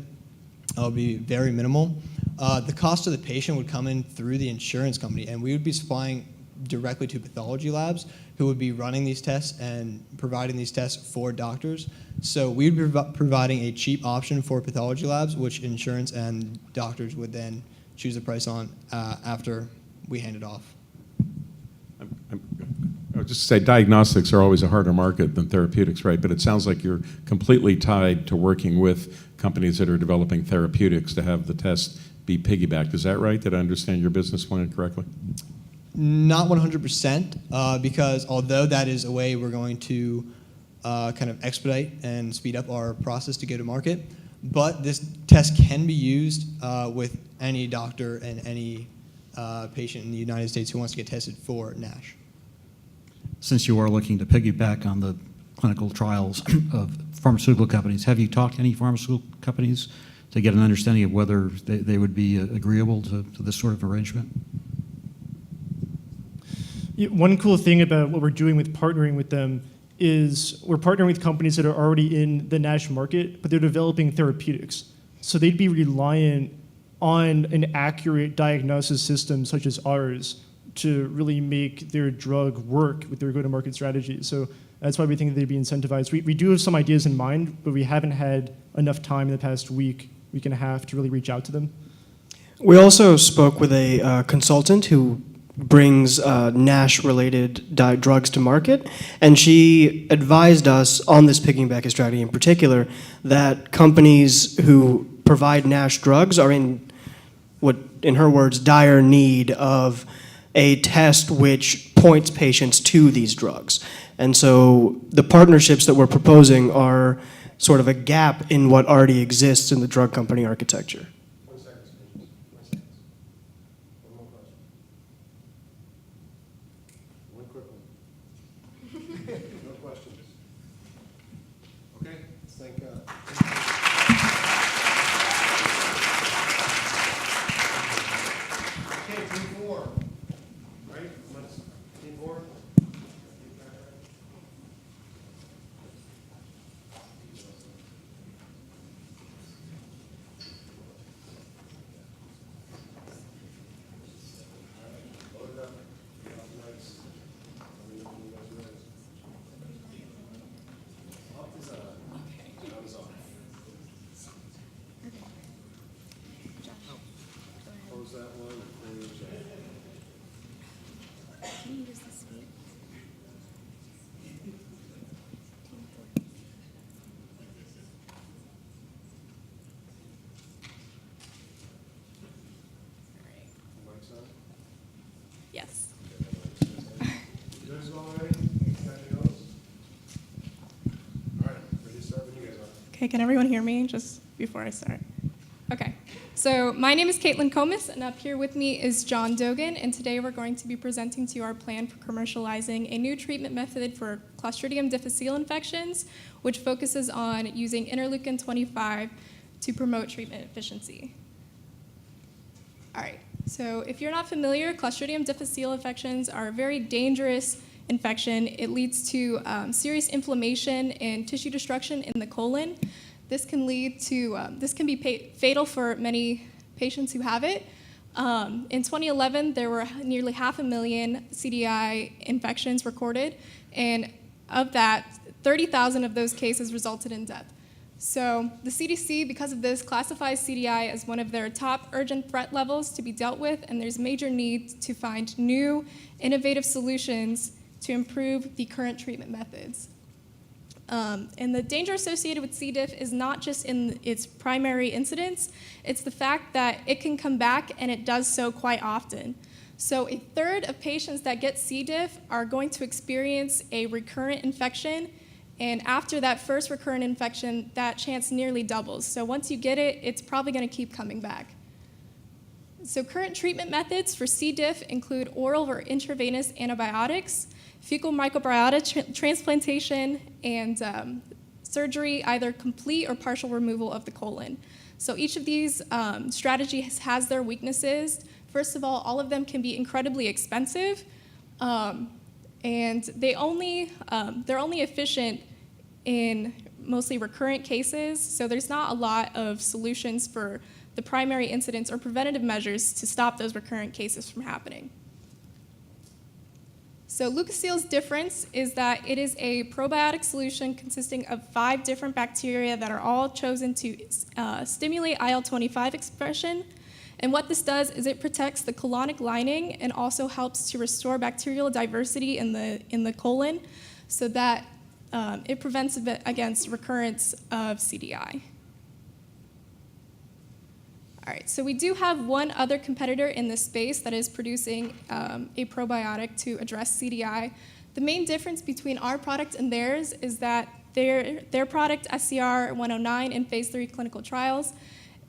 will be very minimal. The cost to the patient would come in through the insurance company, and we would be supplying directly to pathology labs who would be running these tests and providing these tests for doctors. So we would be providing a cheap option for pathology labs, which insurance and doctors would then choose the price on after we hand it off. I would just say diagnostics are always a harder market than therapeutics, right? But it sounds like you're completely tied to working with companies that are developing therapeutics to have the test be piggybacked. Is that right? Did I understand your business plan correctly? Not 100%, because although that is a way we're going to kind of expedite and speed up our process to go to market, but this test can be used with any doctor and any patient in the United States who wants to get tested for NASH. Since you are looking to piggyback on the clinical trials of pharmaceutical companies, have you talked to any pharmaceutical companies to get an understanding of whether they would be agreeable to this sort of arrangement? One cool thing about what we're doing with partnering with them is we're partnering with companies that are already in the NASH market, but they're developing therapeutics. So they'd be reliant on an accurate diagnosis system such as ours to really make their drug work with their go-to-market strategy. So that's why we think they'd be incentivized. We do have some ideas in mind, but we haven't had enough time in the past week and a half to really reach out to them. We also spoke with a consultant who brings NASH-related drugs to market, and she advised us on this piggyback strategy in particular that companies who provide NASH drugs are in what, in her words, dire need of a test which points patients to these drugs. And so the partnerships that we're proposing are sort of a gap in what already exists in the drug company architecture. quickly. No questions. Okay, let's thank Okay, team 4. Right? Team 4. Close that one and close that. Can you use the suite? Mic's on? Yes. You guys all ready? Anything else? All right, ready to start when you guys are. Okay, can everyone hear me just before I start? Okay, so my name is Caitlin Comis, and up here with me is John Dogan, and today we're going to be presenting to you our plan for commercializing a new treatment method for Clostridium difficile infections, which focuses on using interleukin-25 to promote treatment efficiency. All right, so if you're not familiar, Clostridium difficile infections are a very dangerous infection. It leads to serious inflammation and tissue destruction in the colon. This can lead to, this can be fatal for many patients who have it. In 2011, there were nearly 500,000 CDI infections recorded, and of that, 30,000 of those cases resulted in death. So the CDC, because of this, classifies CDI as one of their top urgent threat levels to be dealt with, and there's major need to find new, innovative solutions to improve the current treatment methods. And the danger associated with C. diff is not just in its primary incidence, it's the fact that it can come back, and it does so quite often. So a third of patients that get C. diff are going to experience a recurrent infection, and after that first recurrent infection, that chance nearly doubles. So once you get it, it's probably going to keep coming back. So current treatment methods for C. diff include oral or intravenous antibiotics, fecal microbiota transplantation, and surgery, either complete or partial removal of the colon. So each of these strategies has their weaknesses. First of all of them can be incredibly expensive, and they're only efficient in mostly recurrent cases, so there's not a lot of solutions for the primary incidents or preventative measures to stop those recurrent cases from happening. So Luca Seal's difference is that it is a probiotic solution consisting of 5 different bacteria that are all chosen to stimulate IL-25 expression. And what this does is it protects the colonic lining and also helps to restore bacterial diversity in the colon so that it prevents against recurrence of CDI. All right, so we do have one other competitor in this space that is producing a probiotic to address CDI. The main difference between our product and theirs is that their product, SCR 109 in phase 3 clinical trials,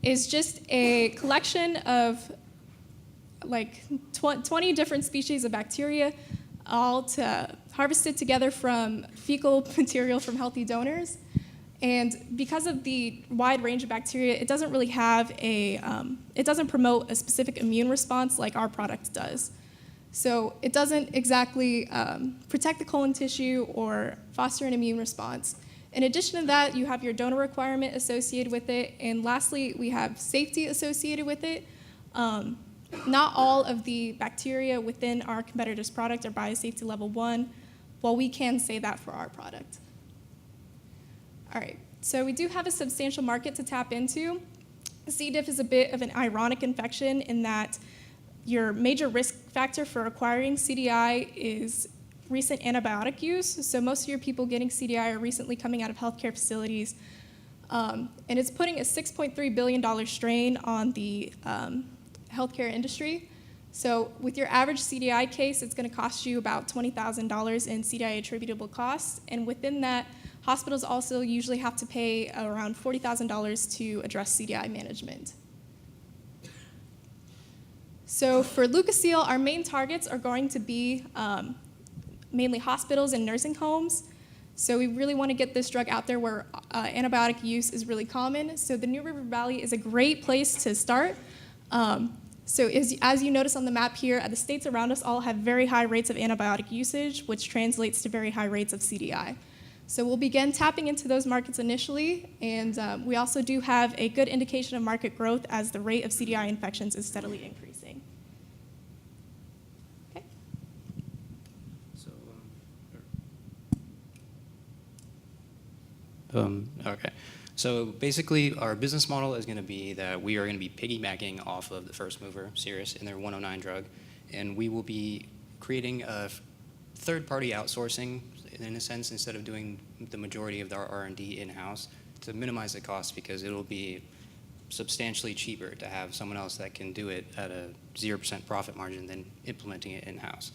is just a collection of like 20 different species of bacteria, all harvested together from fecal material from healthy donors. And because of the wide range of bacteria, it doesn't really have it doesn't promote a specific immune response like our product does. So it doesn't exactly protect the colon tissue or foster an immune response. In addition to that, you have your donor requirement associated with it. And lastly, we have safety associated with it. Not all of the bacteria within our competitor's product are biosafety level 1, while we can say that for our product. All right, so we do have a substantial market to tap into. C. diff is a bit of an ironic infection in that your major risk factor for acquiring CDI is recent antibiotic use. So most of your people getting CDI are recently coming out of healthcare facilities. And it's putting a $6.3 billion strain on the healthcare industry. So with your average CDI case, it's going to cost you about $20,000 in CDI attributable costs. And within that, hospitals also usually have to pay around $40,000 to address CDI management. So for Luca Seal, our main targets are going to be mainly hospitals and nursing homes. So we really want to get this drug out there where antibiotic use is really common. So the New River Valley is a great place to start. So as you notice on the map here, the states around us all have very high rates of antibiotic usage, which translates to very high rates of CDI. So we'll begin tapping into those markets initially, and we also do have a good indication of market growth as the rate of CDI infections is steadily increasing. Okay. Okay. So basically, our business model is going to be that we are going to be piggybacking off of the first mover, Cirrus, in their 109 drug, and we will be creating a third-party outsourcing, in a sense, instead of doing the majority of our R&D in-house, to minimize the cost, because it'll be substantially cheaper to have someone else that can do it at a 0% profit margin than implementing it in-house.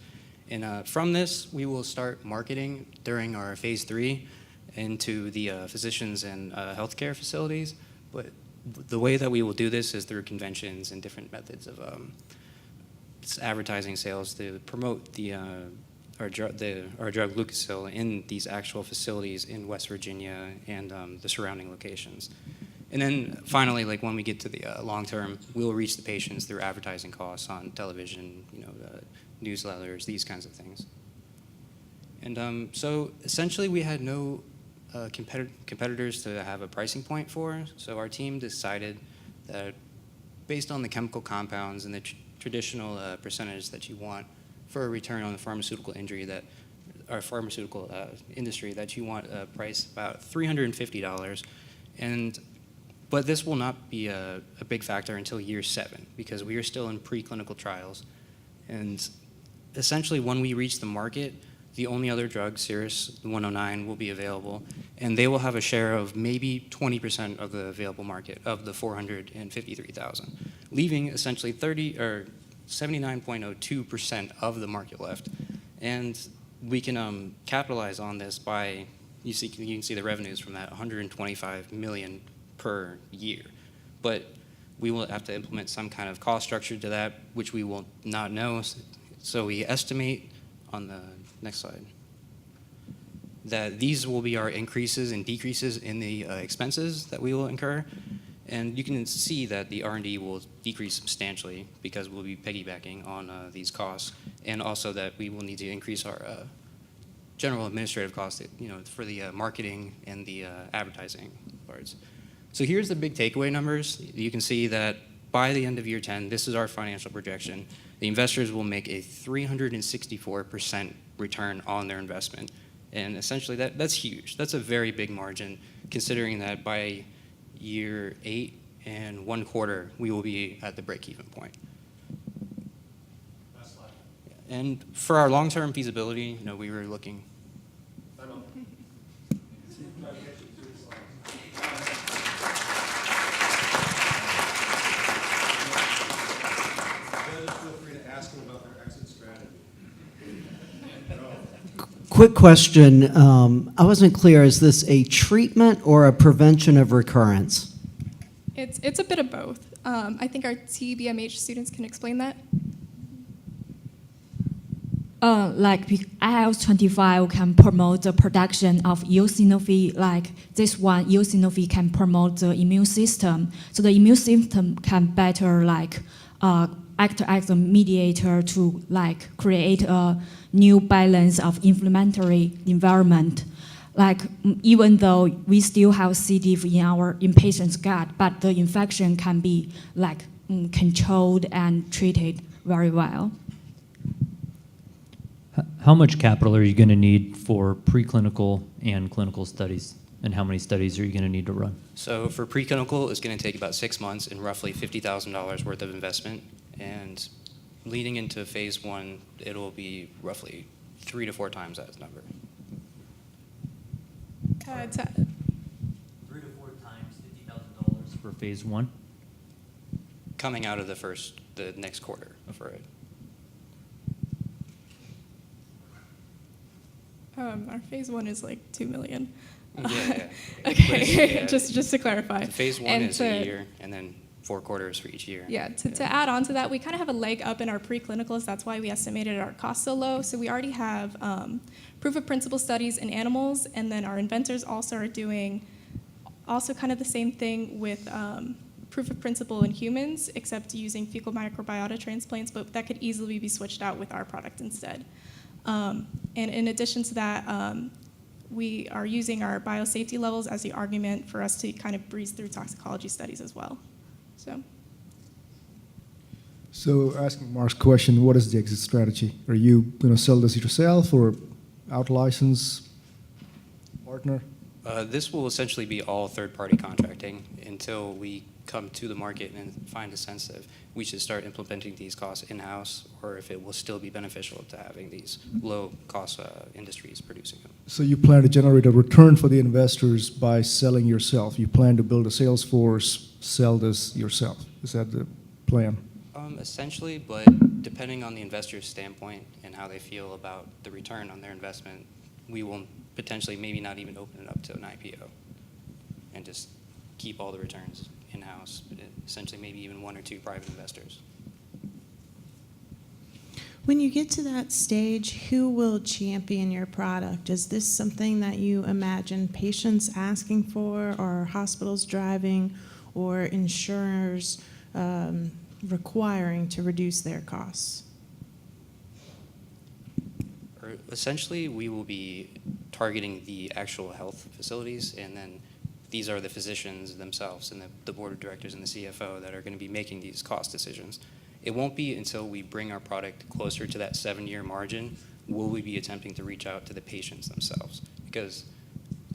And from this, we will start marketing during our phase 3 into the physicians and healthcare facilities. But the way that we will do this is through conventions and different methods of advertising sales to promote our drug Luca Seal in these actual facilities in West Virginia and the surrounding locations. And then finally, like when we get to the long term, we'll reach the patients through advertising costs on television, newsletters, these kinds of things. And so essentially, we had no competitors to have a pricing point for. So our team decided that based on the chemical compounds and the traditional percentage that you want for a return on the pharmaceutical injury pharmaceutical industry, that you want a price about $350. But this will not be a big factor until year 7, because we are still in preclinical trials. And essentially, when we reach the market, the only other drug, Cirrus 109, will be available, and they will have a share of maybe 20% of the available market of the 453,000, leaving essentially 79.02% of the market left. And we can capitalize on this by, you can see the revenues from that, $125 million per year. But we will have to implement some kind of cost structure to that, which we will not know. So we estimate on the next slide that these will be our increases and decreases in the expenses that we will incur. And you can see that the R&D will decrease substantially because we'll be piggybacking on these costs, and also that we will need to increase our general administrative costs, for the marketing and the advertising parts. So here's the big takeaway numbers. You can see that by the end of year 10, this is our financial projection. The investors will make a 364% return on their investment. And essentially, that's huge. That's a very big margin, considering that by year 8 and 1 quarter, we will be at the break-even point. And for our long-term feasibility, we were looking. Quick question. I wasn't clear. Is this a treatment or a prevention of recurrence? It's a bit of both. I think our TBMH students can explain that. Like IL-25 can promote the production of eosinophil, like this one, eosinophil can promote the immune system. So the immune system can better act as a mediator to create a new balance of inflammatory environment. Even though we still have C. diff in patient's gut, but the infection can be controlled and treated very well. How much capital are you going to need for preclinical and clinical studies? And how many studies are you going to need to run? So for preclinical, it's going to take about 6 months and roughly $50,000 worth of investment. And leading into phase 1, it'll be roughly 3 to 4 times that number. 3 to 4 times $50,000 for phase 1? Coming out of the next quarter for it. Our phase 1 is $2 million. Yeah. Okay, Yeah. just to clarify. So phase 1 is a year, and then 4 quarters for each year. Yeah, to add on to that, we kind of have a leg up in our preclinicals. That's why we estimated our cost so low. So we already have proof of principle studies in animals, and then our inventors also are doing also kind of the same thing with proof of principle in humans, except using fecal microbiota transplants, but that could easily be switched out with our product instead. And in addition to that, we are using our biosafety levels as the argument for us to kind of breeze through toxicology studies as well. So asking Mark's question, what is the exit strategy? Are you going to sell this yourself or out-license, partner? This will essentially be all third-party contracting until we come to the market and find a sense of we should start implementing these costs in-house, or if it will still be beneficial to having these low-cost industries producing them. So you plan to generate a return for the investors by selling yourself. You plan to build a sales force, sell this yourself. Is that the plan? Essentially, but depending on the investor's standpoint and how they feel about the return on their investment, we will potentially maybe not even open it up to an IPO and just keep all the returns in-house, but essentially maybe even 1 or 2 private investors. When you get to that stage, who will champion your product? Is this something that you imagine patients asking for, or hospitals driving, or insurers requiring to reduce their costs? Essentially, we will be targeting the actual health facilities, and then these are the physicians themselves and the board of directors and the CFO that are going to be making these cost decisions. It won't be until we bring our product closer to that 7-year margin will we be attempting to reach out to the patients themselves, because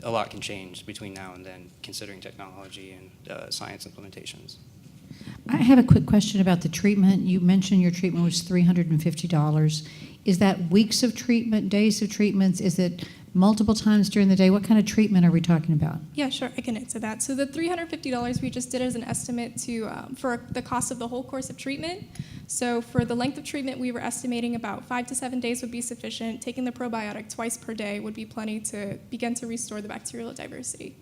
a lot can change between now and then, considering technology and science implementations. I have a quick question about the treatment. You mentioned your treatment was $350. Is that weeks of treatment, days of treatments? Is it multiple times during the day? What kind of treatment are we talking about? Yeah, sure, I can answer that. So the $350 we just did as an estimate to for the cost of the whole course of treatment. So for the length of treatment, we were estimating about 5 to 7 days would be sufficient. Taking the probiotic twice per day would be plenty to begin to restore the bacterial diversity.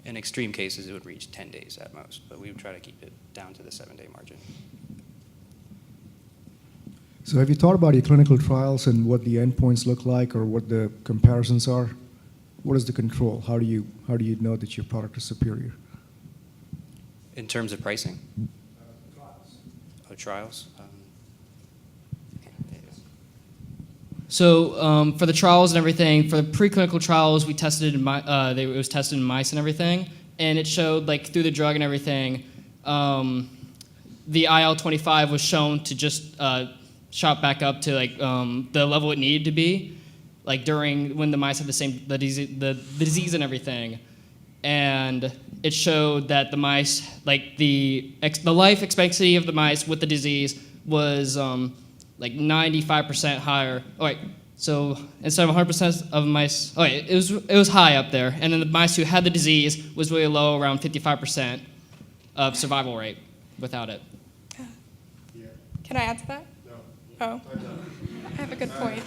In extreme cases, it would reach 10 days at most, but we would try to keep it down to the 7-day margin. So have you thought about your clinical trials and what the endpoints look like or what the comparisons are? What is the control? How do you know that your product is superior? In terms of pricing? Trials? So for the trials and everything, for the preclinical trials, we tested it was tested in mice and everything, and it showed, like, through the drug and everything, the IL-25 was shown to just shot back up to, like, the level it needed to be, like, during when the mice had the disease and everything, and it showed that the mice, like, the life expectancy of the mice with the disease was like 95% higher. Oh wait, so instead of 100% of mice, it was high up there, and then the mice who had the disease was really low, around 55% of survival rate without it. Can I add to that? No. Oh, I have a good point.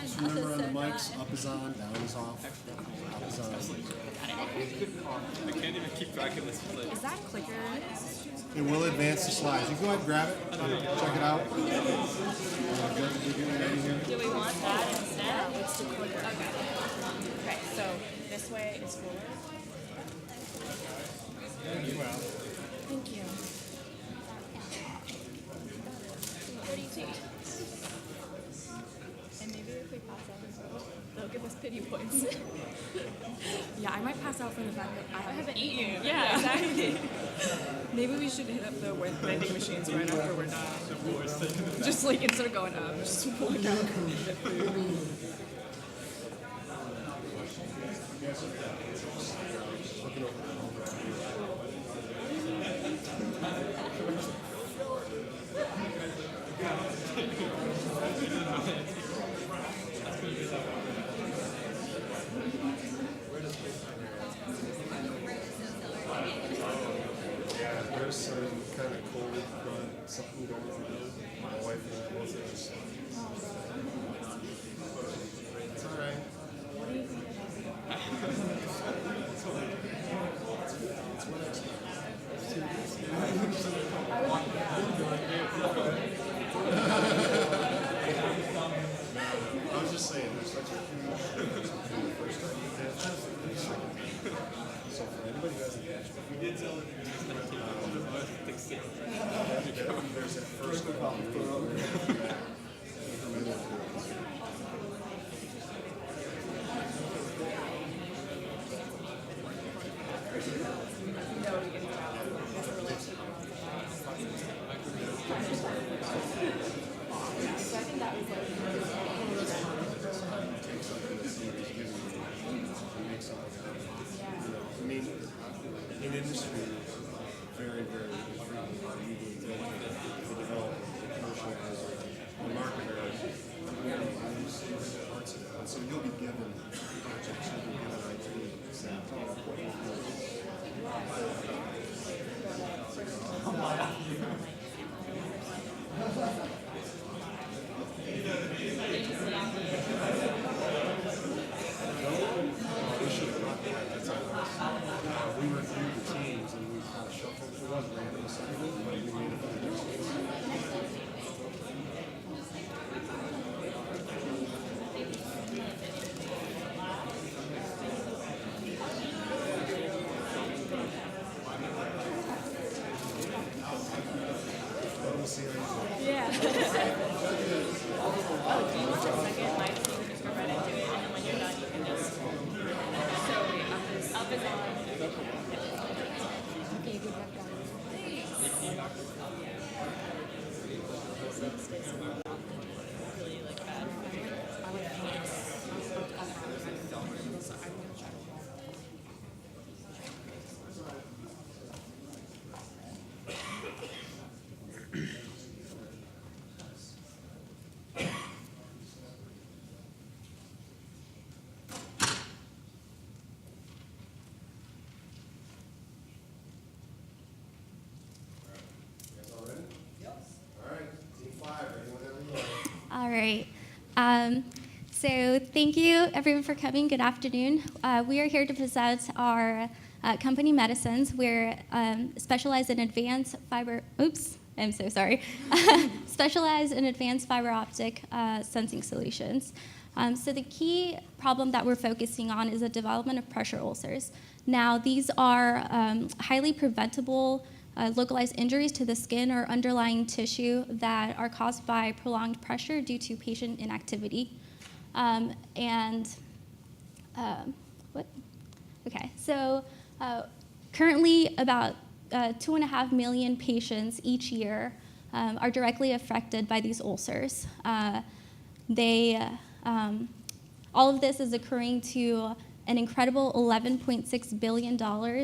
Just remember on the mics, up is on, down is off. Up is on. I can't even keep track of this. Is that clicker? It will advance the slides. You go ahead and grab it, check it out. Do we want that instead? Let's do clicker. Okay. Okay, so this way is forward. Thank you. What do you think? And maybe if we pass out, they'll give us pity points. Yeah, I might pass out from the fact that I haven't eaten. Yeah, exactly. Maybe we should hit up the vending machines right after we're done. Just like instead of going up, just walk out and get food. There's some kind of cold front, something going on. My wife and I both are just. It's all right. What do you think about I was just saying, there's such a huge difference between the first time you catch and the second time. So for anybody who hasn't catched it, there's that first call. I mean, in industry, very, very frequently, you would think the developer, the commercializer, the marketer, really use parts of it. And so you'll be given projects, you'll be given ideas, and what you we reviewed the teams and we kind of shuffled. It wasn't random assignment, but we made it for the Yeah. Oh, do you want a second mic so you can just go right into it, and then when you're done, you can just. So up is on. Okay, good work, guys. Really like bad. I like pants. All right. So thank you, everyone, for coming. Good afternoon. We are here to present our company Medicines. We're specialized in advanced fiber. Oops, I'm so sorry. Specialized in advanced fiber optic sensing solutions. So the key problem that we're focusing on is the development of pressure ulcers. Now, these are highly preventable localized injuries to the skin or underlying tissue that are caused by prolonged pressure due to patient inactivity. Currently about 2.5 million patients each year are directly affected by these ulcers. All of this is occurring to an incredible $11.6 billion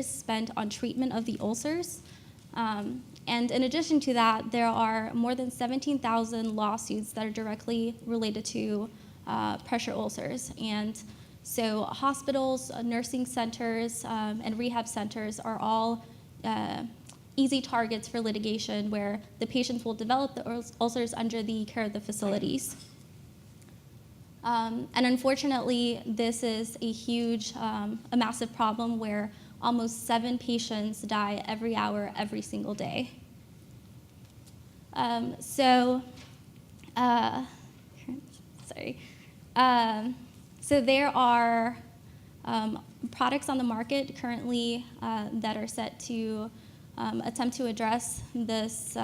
spent on treatment of the ulcers. And in addition to that, there are more than 17,000 lawsuits that are directly related to pressure ulcers. And so hospitals, nursing centers, and rehab centers are all easy targets for litigation where the patients will develop the ulcers under the care of the facilities. And unfortunately, this is a huge, a massive problem where almost 7 patients die every hour, every single day. So there are products on the market currently that are set to attempt to address this,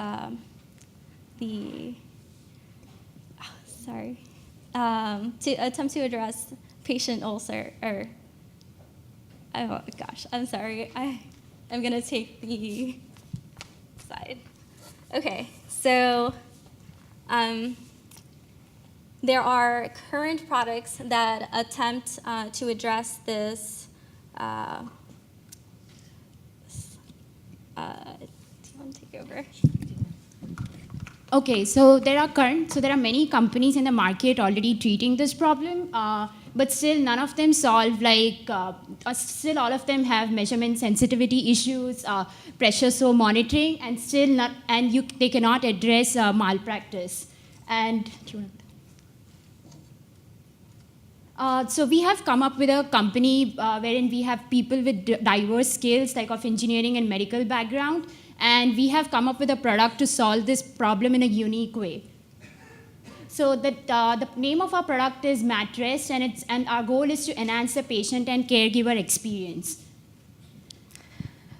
to attempt to address patient ulcer, or, oh gosh, I'm sorry, I'm gonna take the side. Okay, so there are current products that attempt to address this. Do you want to take over? Okay, so there are many companies in the market already treating this problem, but still none of them solve, still all of them have measurement sensitivity issues, pressure sore monitoring, and they cannot address malpractice. And so we have come up with a company wherein we have people with diverse skills, like of engineering and medical background, and we have come up with a product to solve this problem in a unique way. So the name of our product is Mattress, and our goal is to enhance the patient and caregiver experience.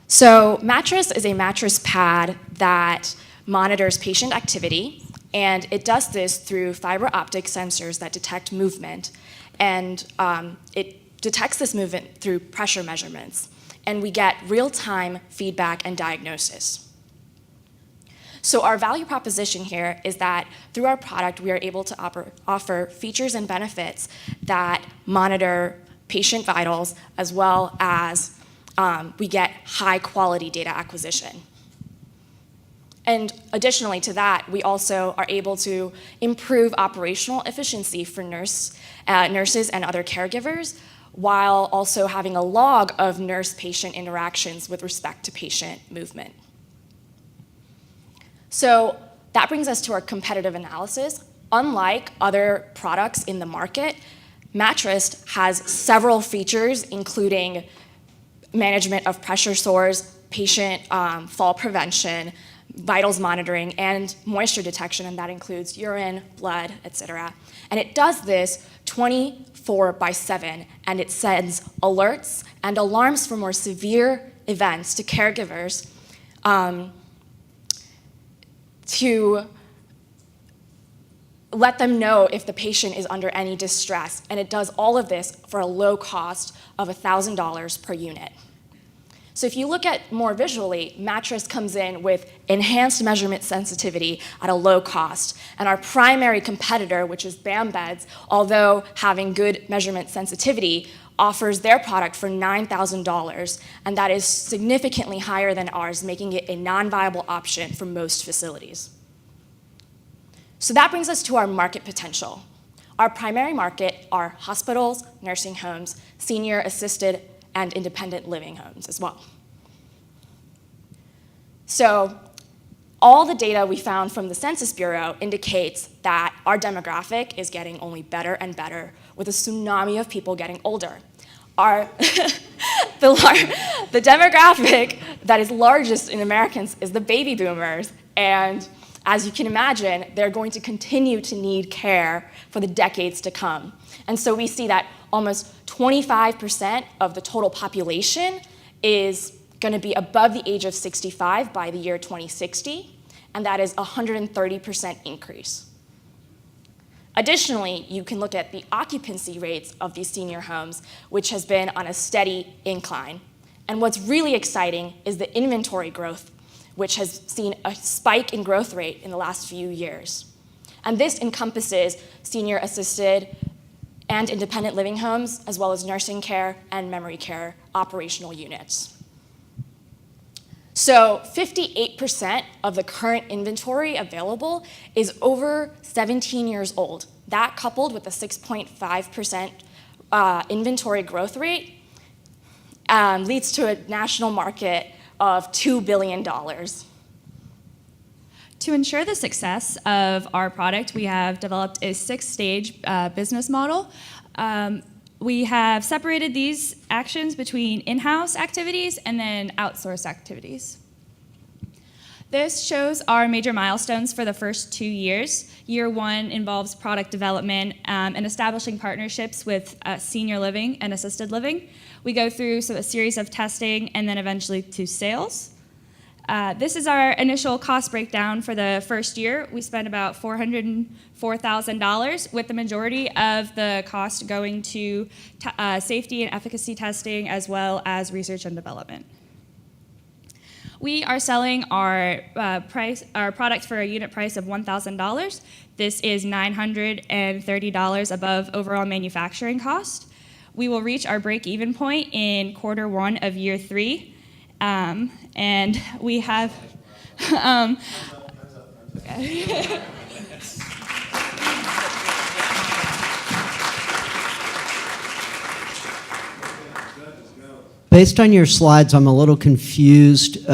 So Mattress is a mattress pad that monitors patient activity, and it does this through fiber optic sensors that detect movement, and it detects this movement through pressure measurements, and we get real-time feedback and diagnosis. So our value proposition here is that through our product, we are able to offer features and benefits that monitor patient vitals, as well as we get high-quality data acquisition. And additionally to that, we also are able to improve operational efficiency for nurses and other caregivers, while also having a log of nurse-patient interactions with respect to patient movement. So that brings us to our competitive analysis. Unlike other products in the market, Mattress has several features, including management of pressure sores, patient fall prevention, vitals monitoring, and moisture detection, and that includes urine, blood, etc. And it does this 24/7, and it sends alerts and alarms for more severe events to caregivers to let them know if the patient is under any distress, and it does all of this for a low cost of $1,000 per unit. So if you look at more visually, Mattress comes in with enhanced measurement sensitivity at a low cost. And our primary competitor, which is BAM Beds, although having good measurement sensitivity, offers their product for $9,000, and that is significantly higher than ours, making it a non-viable option for most facilities. So that brings us to our market potential. Our primary market are hospitals, nursing homes, senior assisted and independent living homes as well. So all the data we found from the Census Bureau indicates that our demographic is getting only better and better, with a tsunami of people getting older. The demographic that is largest in Americans is the baby boomers, and as you can imagine, they're going to continue to need care for the decades to come. And so we see that almost 25% of the total population is going to be above the age of 65 by the year 2060, and that is a 130% increase. Additionally, you can look at the occupancy rates of these senior homes, which has been on a steady incline. And what's really exciting is the inventory growth, which has seen a spike in growth rate in the last few years. And this encompasses senior assisted and independent living homes, as well as nursing care and memory care operational units. So 58% of the current inventory available is over 17 years old. That, coupled with a 6.5% inventory growth rate, leads to a national market of $2 billion. To ensure the success of our product, we have developed a 6-stage business model. We have separated these actions between in-house activities and then outsource activities. This shows our major milestones for the first 2 years. Year 1 involves product development and establishing partnerships with senior living and assisted living. We go through a series of testing and then eventually to sales. This is our initial cost breakdown for the first year. We spent about $404,000, with the majority of the cost going to safety and efficacy testing as well as research and development. We are selling our product for a unit price of $1,000. This is $930 above overall manufacturing cost. We will reach our break-even point in quarter 1 of year 3. And we have, Based on your slides, I'm a little confused,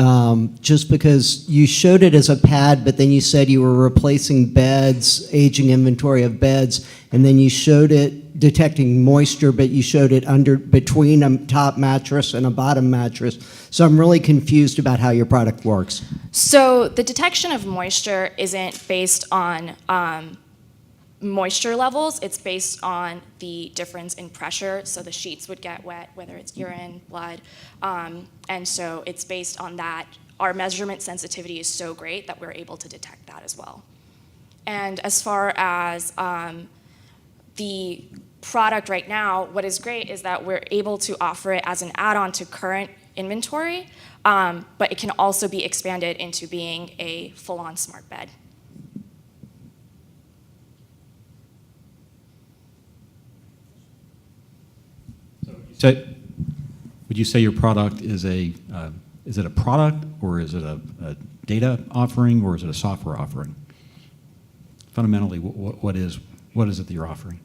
just because you showed it as a pad, but then you said you were replacing beds, aging inventory of beds, and then you showed it detecting moisture, but you showed it between a top mattress and a bottom mattress. So I'm really confused about how your product works. So the detection of moisture isn't based on moisture levels, it's based on the difference in pressure. So the sheets would get wet, whether it's urine, blood, and so it's based on that. Our measurement sensitivity is so great that we're able to detect that as well. And as far as the product right now, what is great is that we're able to offer it as an add-on to current inventory, but it can also be expanded into being a full-on smart bed. So, would you say your product is is it a product, or is it a data offering, or is it a software offering? Fundamentally, what is it that you're offering?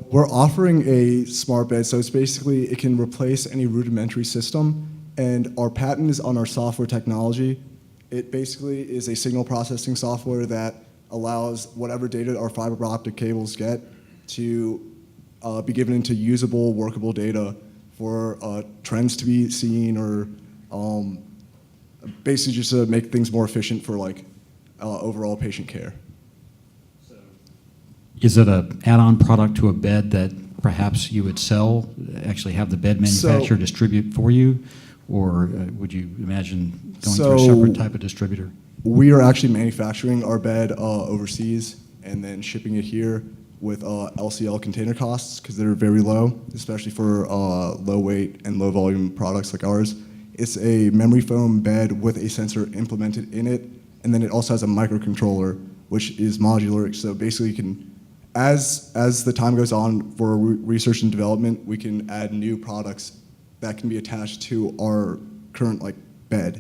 We're offering a smart bed, so it's basically, it can replace any rudimentary system, and our patent is on our software technology. It basically is a signal processing software that allows whatever data our fiber optic cables get to be given into usable, workable data for trends to be seen, or basically just to make things more efficient for overall patient care. Is it an add-on product to a bed that perhaps you would sell, actually have the bed manufacturer distribute for you, or would you imagine going through a separate type of distributor? We are actually manufacturing our bed overseas and then shipping it here with LCL container costs, because they're very low, especially for low weight and low volume products like ours. It's a memory foam bed with a sensor implemented in it, and then it also has a microcontroller, which is modular. So basically you can, as the time goes on for research and development, we can add new products that can be attached to our current bed.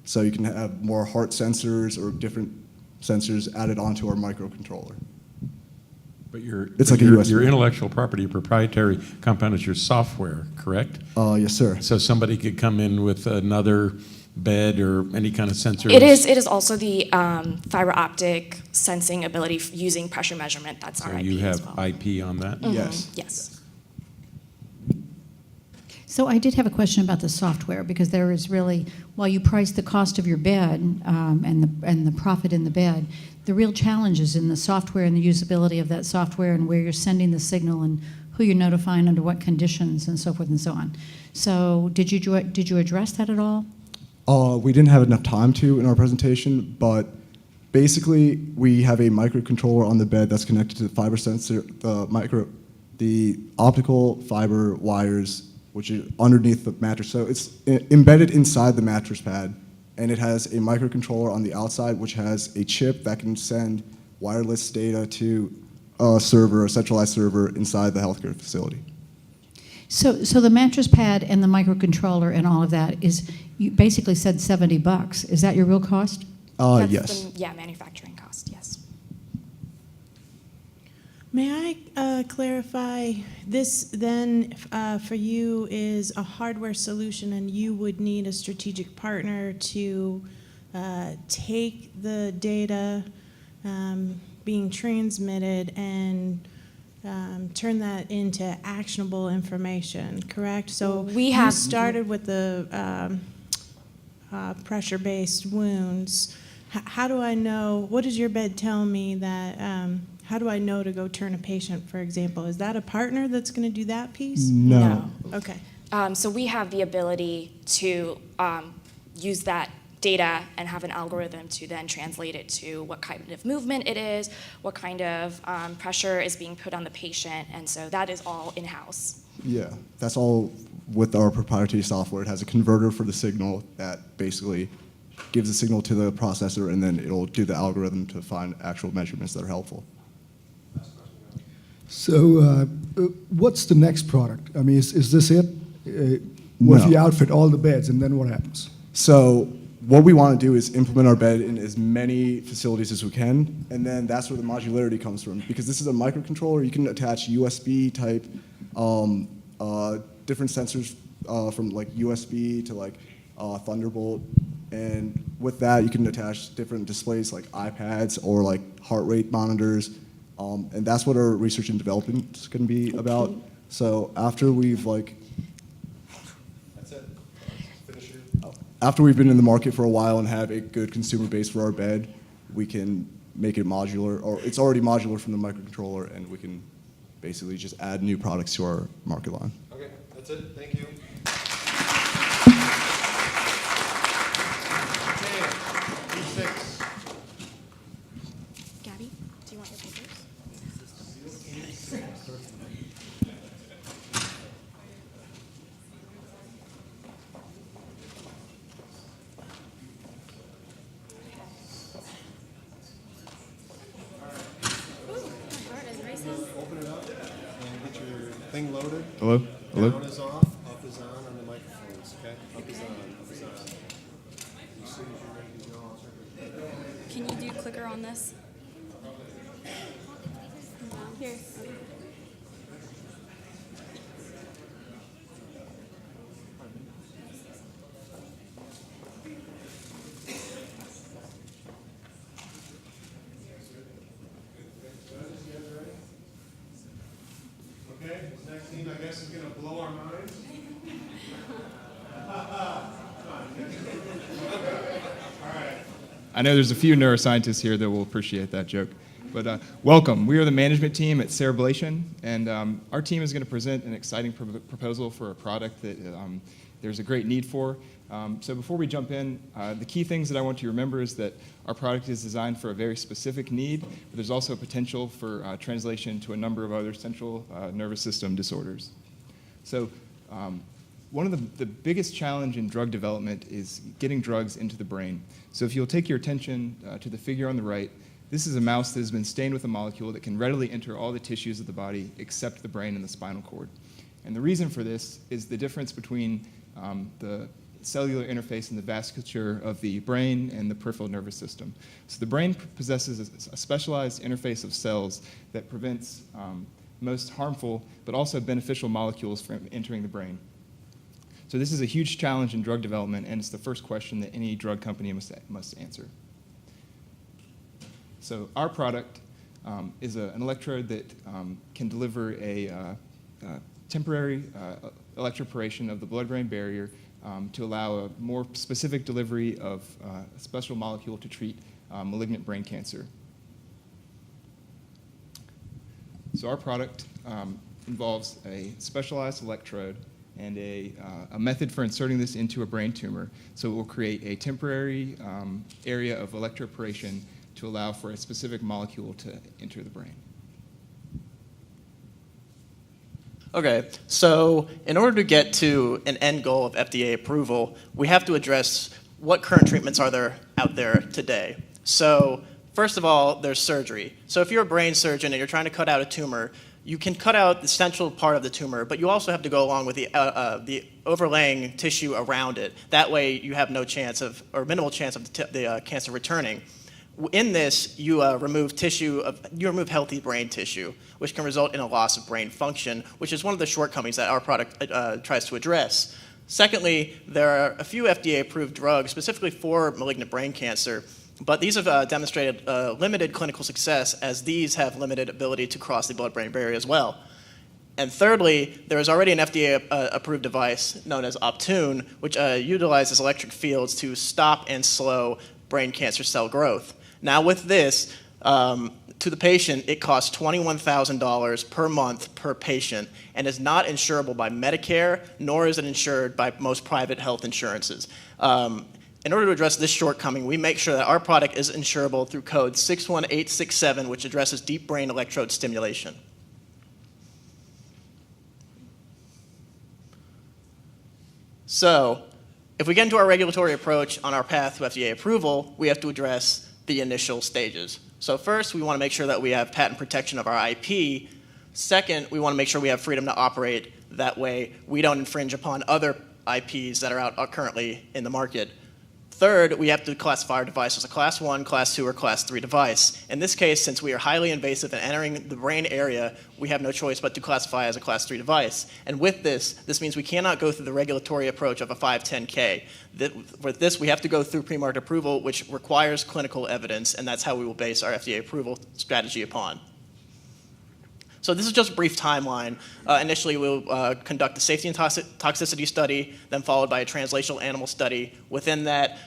So you can have more heart sensors or different sensors added onto our microcontroller. But your USB. intellectual property, your proprietary compound is your software, correct? Yes, sir. So somebody could come in with another bed or any kind of sensor. It is also the fiber optic sensing ability using pressure measurement. That's our IP. So you have as well. IP on that? Mm-hmm. Yes. Yes. So I did have a question about the software, because there is really, while you price the cost of your bed and the profit in the bed, the real challenge is in the software and the usability of that software and where you're sending the signal and who you're notifying under what conditions and so forth and so on. So did you address that at all? We didn't have enough time to in our presentation, but basically we have a microcontroller on the bed that's connected to the fiber sensor, the optical fiber wires, which is underneath the mattress. So it's embedded inside the mattress pad, and it has a microcontroller on the outside, which has a chip that can send wireless data to a server, a centralized server inside the healthcare facility. So the mattress pad and the microcontroller and all of that is, you basically said $70. Is that your real cost? Yes. Manufacturing cost, yes. May I clarify, this then for you is a hardware solution, and you would need a strategic partner to take the data being transmitted and turn that into actionable information, correct? So We you have- started with the pressure-based wounds. How do I know, what does your bed tell me that, how do I know to go turn a patient, for example? Is that a partner that's going to do that piece? No. Okay. So we have the ability to use that data and have an algorithm to then translate it to what kind of movement it is, what kind of pressure is being put on the patient, and so that is all in-house. Yeah, that's all with our proprietary software. It has a converter for the signal that basically gives the signal to the processor, and then it'll do the algorithm to find actual measurements that are helpful. So what's the next product? I mean, is this it? What if No. you outfit all the beds, and then what happens? So what we want to do is implement our bed in as many facilities as we can, and then that's where the modularity comes from. Because this is a microcontroller, you can attach USB type, different sensors from like USB to like Thunderbolt, and with that you can attach different displays like iPads or like heart rate monitors, and that's what our research and development is going to be about. So after we've like after we've been in the market for a while and have a good consumer base for our bed, we can make it modular, or it's already modular from the microcontroller, and we can basically just add new products to our market line. Okay, that's it. Thank you. Okay, E6. Gabby, do you want your papers? Open it up and get your thing loaded. Hello? Hello? Down is off, up is on the microphones, okay? Up is on, up is on. As soon as you're ready to go, I'll start. Can you do clicker on this? Here. Okay, this next thing I guess is gonna blow our minds. I know there's a few neuroscientists here that will appreciate that joke. But welcome. We are the management team at Cerebration, and our team is going to present an exciting proposal for a product that there's a great need for. So before we jump in, the key things that I want you to remember is that our product is designed for a very specific need, but there's also potential for translation to a number of other central nervous system disorders. So one of the biggest challenge in drug development is getting drugs into the brain. So if you'll take your attention to the figure on the right, this is a mouse that has been stained with a molecule that can readily enter all the tissues of the body except the brain and the spinal cord. And the reason for this is the difference between the cellular interface and the vasculature of the brain and the peripheral nervous system. So the brain possesses a specialized interface of cells that prevents most harmful but also beneficial molecules from entering the brain. So this is a huge challenge in drug development, and it's the first question that any drug company must answer. So our product is an electrode that can deliver a temporary electroporation of the blood-brain barrier to allow a more specific delivery of a special molecule to treat malignant brain cancer. So our product involves a specialized electrode and a method for inserting this into a brain tumor. So it will create a temporary area of electroporation to allow for a specific molecule to enter the brain. Okay, so in order to get to an end goal of FDA approval, we have to address what current treatments are there out there today. So first of all, there's surgery. So if you're a brain surgeon and you're trying to cut out a tumor, you can cut out the central part of the tumor, but you also have to go along with the overlaying tissue around it. That way you have no chance of, or minimal chance of the cancer returning. In this, you remove healthy brain tissue, which can result in a loss of brain function, which is one of the shortcomings that our product tries to address. Secondly, there are a few FDA-approved drugs specifically for malignant brain cancer, but these have demonstrated limited clinical success as these have limited ability to cross the blood-brain barrier as well. And thirdly, there is already an FDA-approved device known as Optune, which utilizes electric fields to stop and slow brain cancer cell growth. Now with this, to the patient, it costs $21,000 per month per patient and is not insurable by Medicare, nor is it insured by most private health insurances. In order to address this shortcoming, we make sure that our product is insurable through code 61867, which addresses deep brain electrode stimulation. So, if we get into our regulatory approach on our path to FDA approval, we have to address the initial stages. So first, we want to make sure that we have patent protection of our IP. Second, we want to make sure we have freedom to operate. That way, we don't infringe upon other IPs that are out currently in the market. Third, we have to classify our device as a Class 1, Class 2, or Class 3 device. In this case, since we are highly invasive and entering the brain area, we have no choice but to classify as a Class 3 device. And with this means we cannot go through the regulatory approach of a 510K. With this, we have to go through pre-market approval, which requires clinical evidence, and that's how we will base our FDA approval strategy upon. So this is just a brief timeline. Initially, we'll conduct a safety and toxicity study, then followed by a translational animal study. Within that,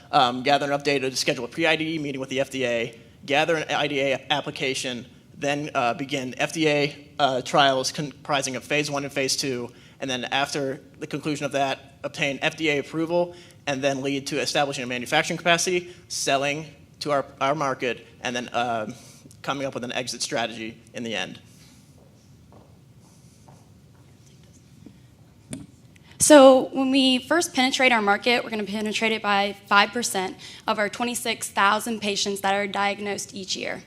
gather enough data to schedule a pre-IDE meeting with the FDA, gather an IDA application, then begin FDA trials comprising of phase 1 and phase 2, and then after the conclusion of that, obtain FDA approval, and then lead to establishing a manufacturing capacity, selling to our market, and then coming up with an exit strategy in the end. So when we first penetrate our market, we're going to penetrate it by 5% of our 26,000 patients that are diagnosed each year.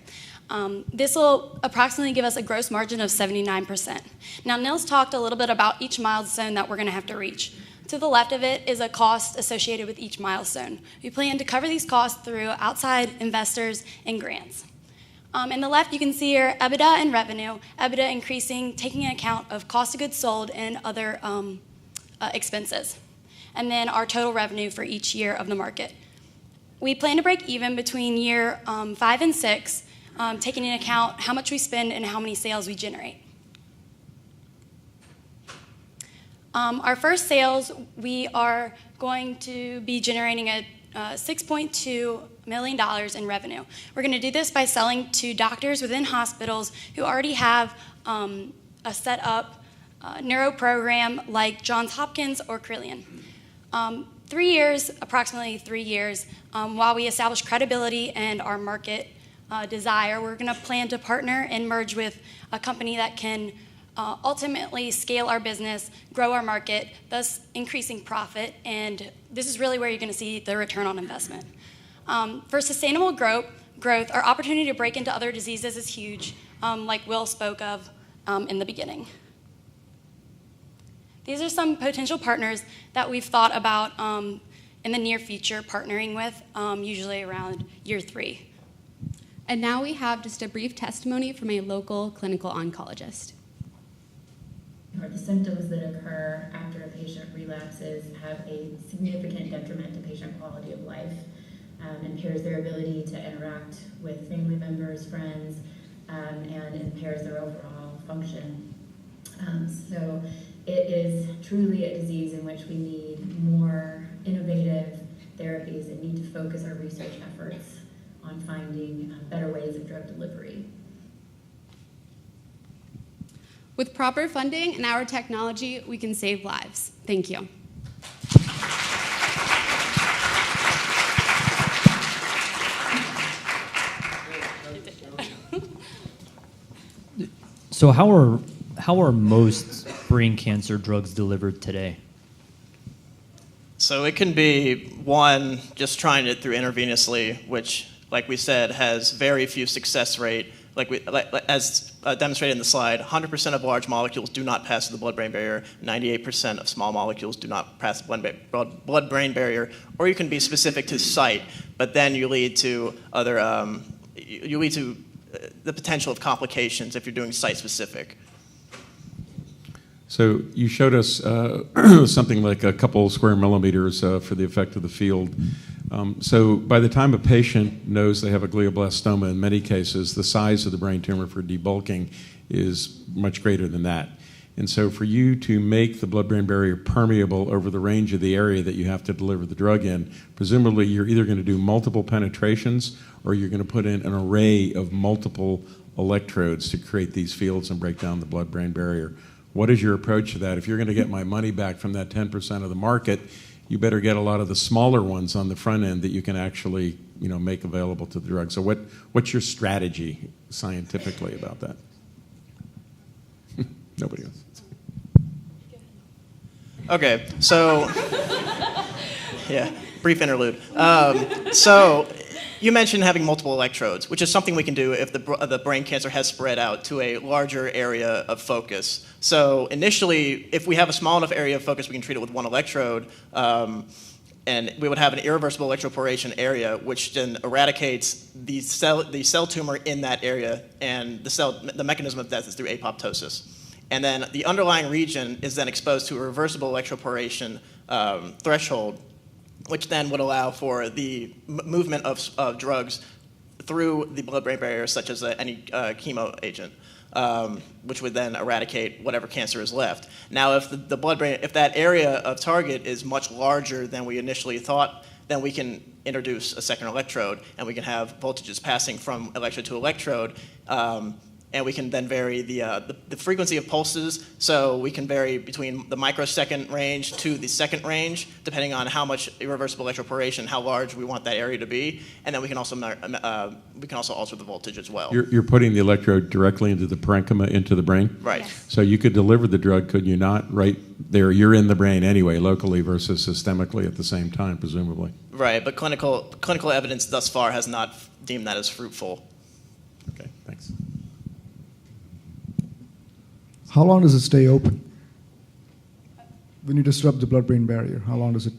This will approximately give us a gross margin of 79%. Now, Nils talked a little bit about each milestone that we're going to have to reach. To the left of it is a cost associated with each milestone. We plan to cover these costs through outside investors and grants. In the left, you can see here EBITDA and revenue, EBITDA increasing, taking into account of cost of goods sold and other expenses, and then our total revenue for each year of the market. We plan to break even between year 5 and 6, taking into account how much we spend and how many sales we generate. Our first sales, we are going to be generating a $6.2 million in revenue. We're going to do this by selling to doctors within hospitals who already have a set up neuro program like Johns Hopkins or Carilion. 3 years, approximately 3 years, while we establish credibility and our market desire, we're going to plan to partner and merge with a company that can ultimately scale our business, grow our market, thus increasing profit, and this is really where you're going to see the return on investment. For sustainable growth, our opportunity to break into other diseases is huge, like Will spoke of in the beginning. These are some potential partners that we've thought about in the near future partnering with, usually around year 3. And now we have just a brief testimony from a local clinical oncologist. The symptoms that occur after a patient relapses have a significant detriment to patient quality of life, impairs their ability to interact with family members, friends, and impairs their overall function. So it is truly a disease in which we need more innovative therapies and need to focus our research efforts on finding better ways of drug delivery. With proper funding and our technology, we can save lives. Thank you. So how are most brain cancer drugs delivered today? So it can be, one, just trying it through intravenously, which, like we said, has very few success rate. As demonstrated in the slide, 100% of large molecules do not pass the blood-brain barrier, 98% of small molecules do not pass the blood-brain barrier, or you can be specific to site, but then you lead to other, the potential of complications if you're doing site-specific. So you showed us something like a couple square millimeters for the effect of the field. So by the time a patient knows they have a glioblastoma, in many cases, the size of the brain tumor for debulking is much greater than that. And so for you to make the blood-brain barrier permeable over the range of the area that you have to deliver the drug in, presumably you're either going to do multiple penetrations or you're going to put in an array of multiple electrodes to create these fields and break down the blood-brain barrier. What is your approach to that? If you're going to get my money back from that 10% of the market, you better get a lot of the smaller ones on the front end that you can actually, make available to the drug. So what's your strategy scientifically about that? Nobody else. Okay, so yeah, brief interlude. So you mentioned having multiple electrodes, which is something we can do if the brain cancer has spread out to a larger area of focus. So initially, if we have a small enough area of focus, we can treat it with one electrode, and we would have an irreversible electroporation area, which then eradicates the cell tumor in that area, and the mechanism of death is through apoptosis. And then the underlying region is then exposed to a reversible electroporation threshold, which then would allow for the movement of drugs through the blood-brain barrier, such as any chemo agent, which would then eradicate whatever cancer is left. Now, if if that area of target is much larger than we initially thought, then we can introduce a second electrode, and we can have voltages passing from electrode to electrode. And we can then vary the frequency of pulses, so we can vary between the microsecond range to the second range, depending on how much irreversible electroporation, how large we want that area to be, and then we can also alter the voltage as well. You're putting the electrode directly into the parenchyma, into the brain? Right. Yes. So you could deliver the drug, could you not? Right there, you're in the brain anyway, locally versus systemically at the same time, presumably. Right, but clinical evidence thus far has not deemed that as fruitful. Okay, thanks. How long does it stay open? When you disrupt the blood-brain barrier, how long does it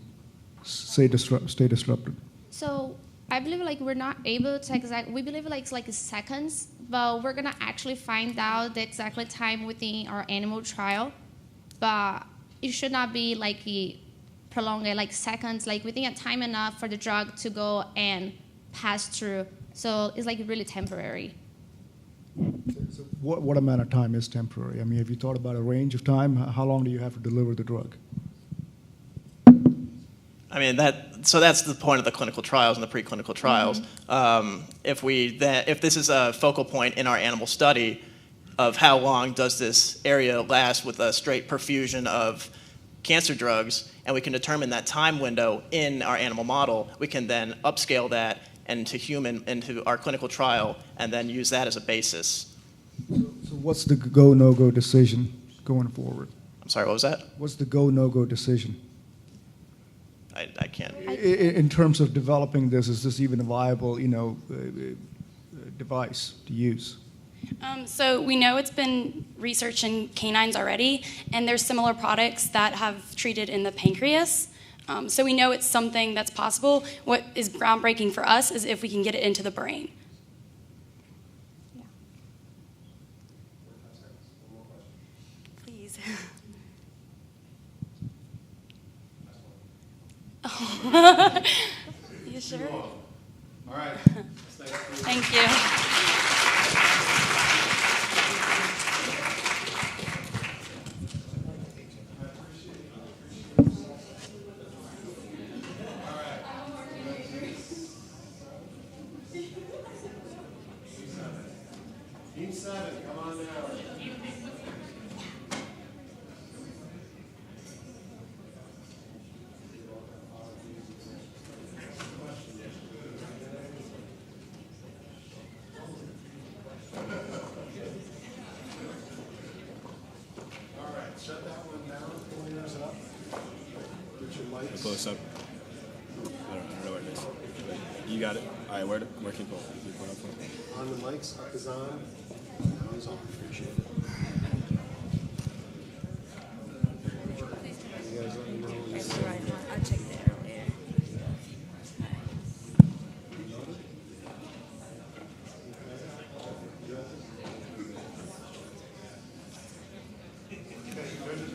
stay disrupted? So I believe we're not able to we believe it's seconds, but we're gonna actually find out the exact time within our animal trial. But it should not be prolonged, seconds, within a time enough for the drug to go and pass through. So it's really temporary. So what amount of time is temporary? I mean, have you thought about a range of time? How long do you have to deliver the drug? I mean, so that's the point of the clinical trials and the preclinical trials. Mm-hmm. If this is a focal point in our animal study of how long does this area last with a straight perfusion of cancer drugs, and we can determine that time window in our animal model, we can then upscale that into our clinical trial, and then use that as a basis. So what's the go, no-go decision going forward? I'm sorry, what was that? What's the go, no-go decision? I can't. In terms of developing this, is this even a viable, device to use? So we know it's been researched in canines already, and there's similar products that have treated in the pancreas. So we know it's something that's possible. What is groundbreaking for us is if we can get it into the brain. Yeah. Please. You sure? All right. Thank you. Team 7, come on now. All right, shut that one down, pull yours up. Put your mics. Close up. I don't know where it is. But you got it. All right, where can you pull? Can you pull up for me? On the mics, up is on. Down is off. Appreciate it. You guys let me know when it's Right, I checked it earlier. Okay, good to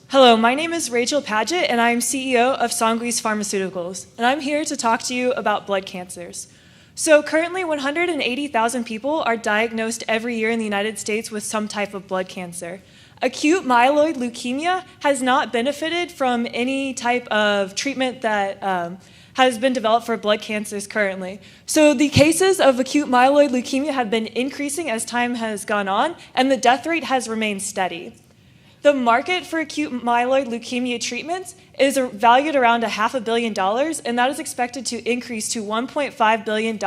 Hello, my name is Rachel Padgett, and I'm CEO of Songrise Pharmaceuticals, and I'm here to talk to you about blood cancers. So currently, 180,000 people are diagnosed every year in the United States with some type of blood cancer. Acute myeloid leukemia has not benefited from any type of treatment that has been developed for blood cancers currently. So the cases of acute myeloid leukemia have been increasing as time has gone on, and the death rate has remained steady. The market for acute myeloid leukemia treatments is valued around $500 million, and that is expected to increase to $1.5 billion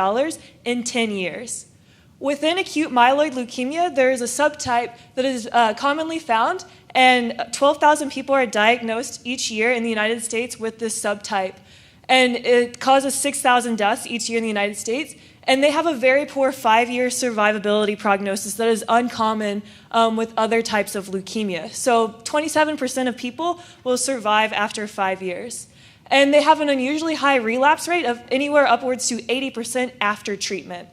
in 10 years. Within acute myeloid leukemia, there is a subtype that is commonly found, and 12,000 people are diagnosed each year in the United States with this subtype. And it causes 6,000 deaths each year in the United States. And they have a very poor 5-year survivability prognosis that is uncommon with other types of leukemia. So 27% of people will survive after 5 years. And they have an unusually high relapse rate of anywhere upwards to 80% after treatment.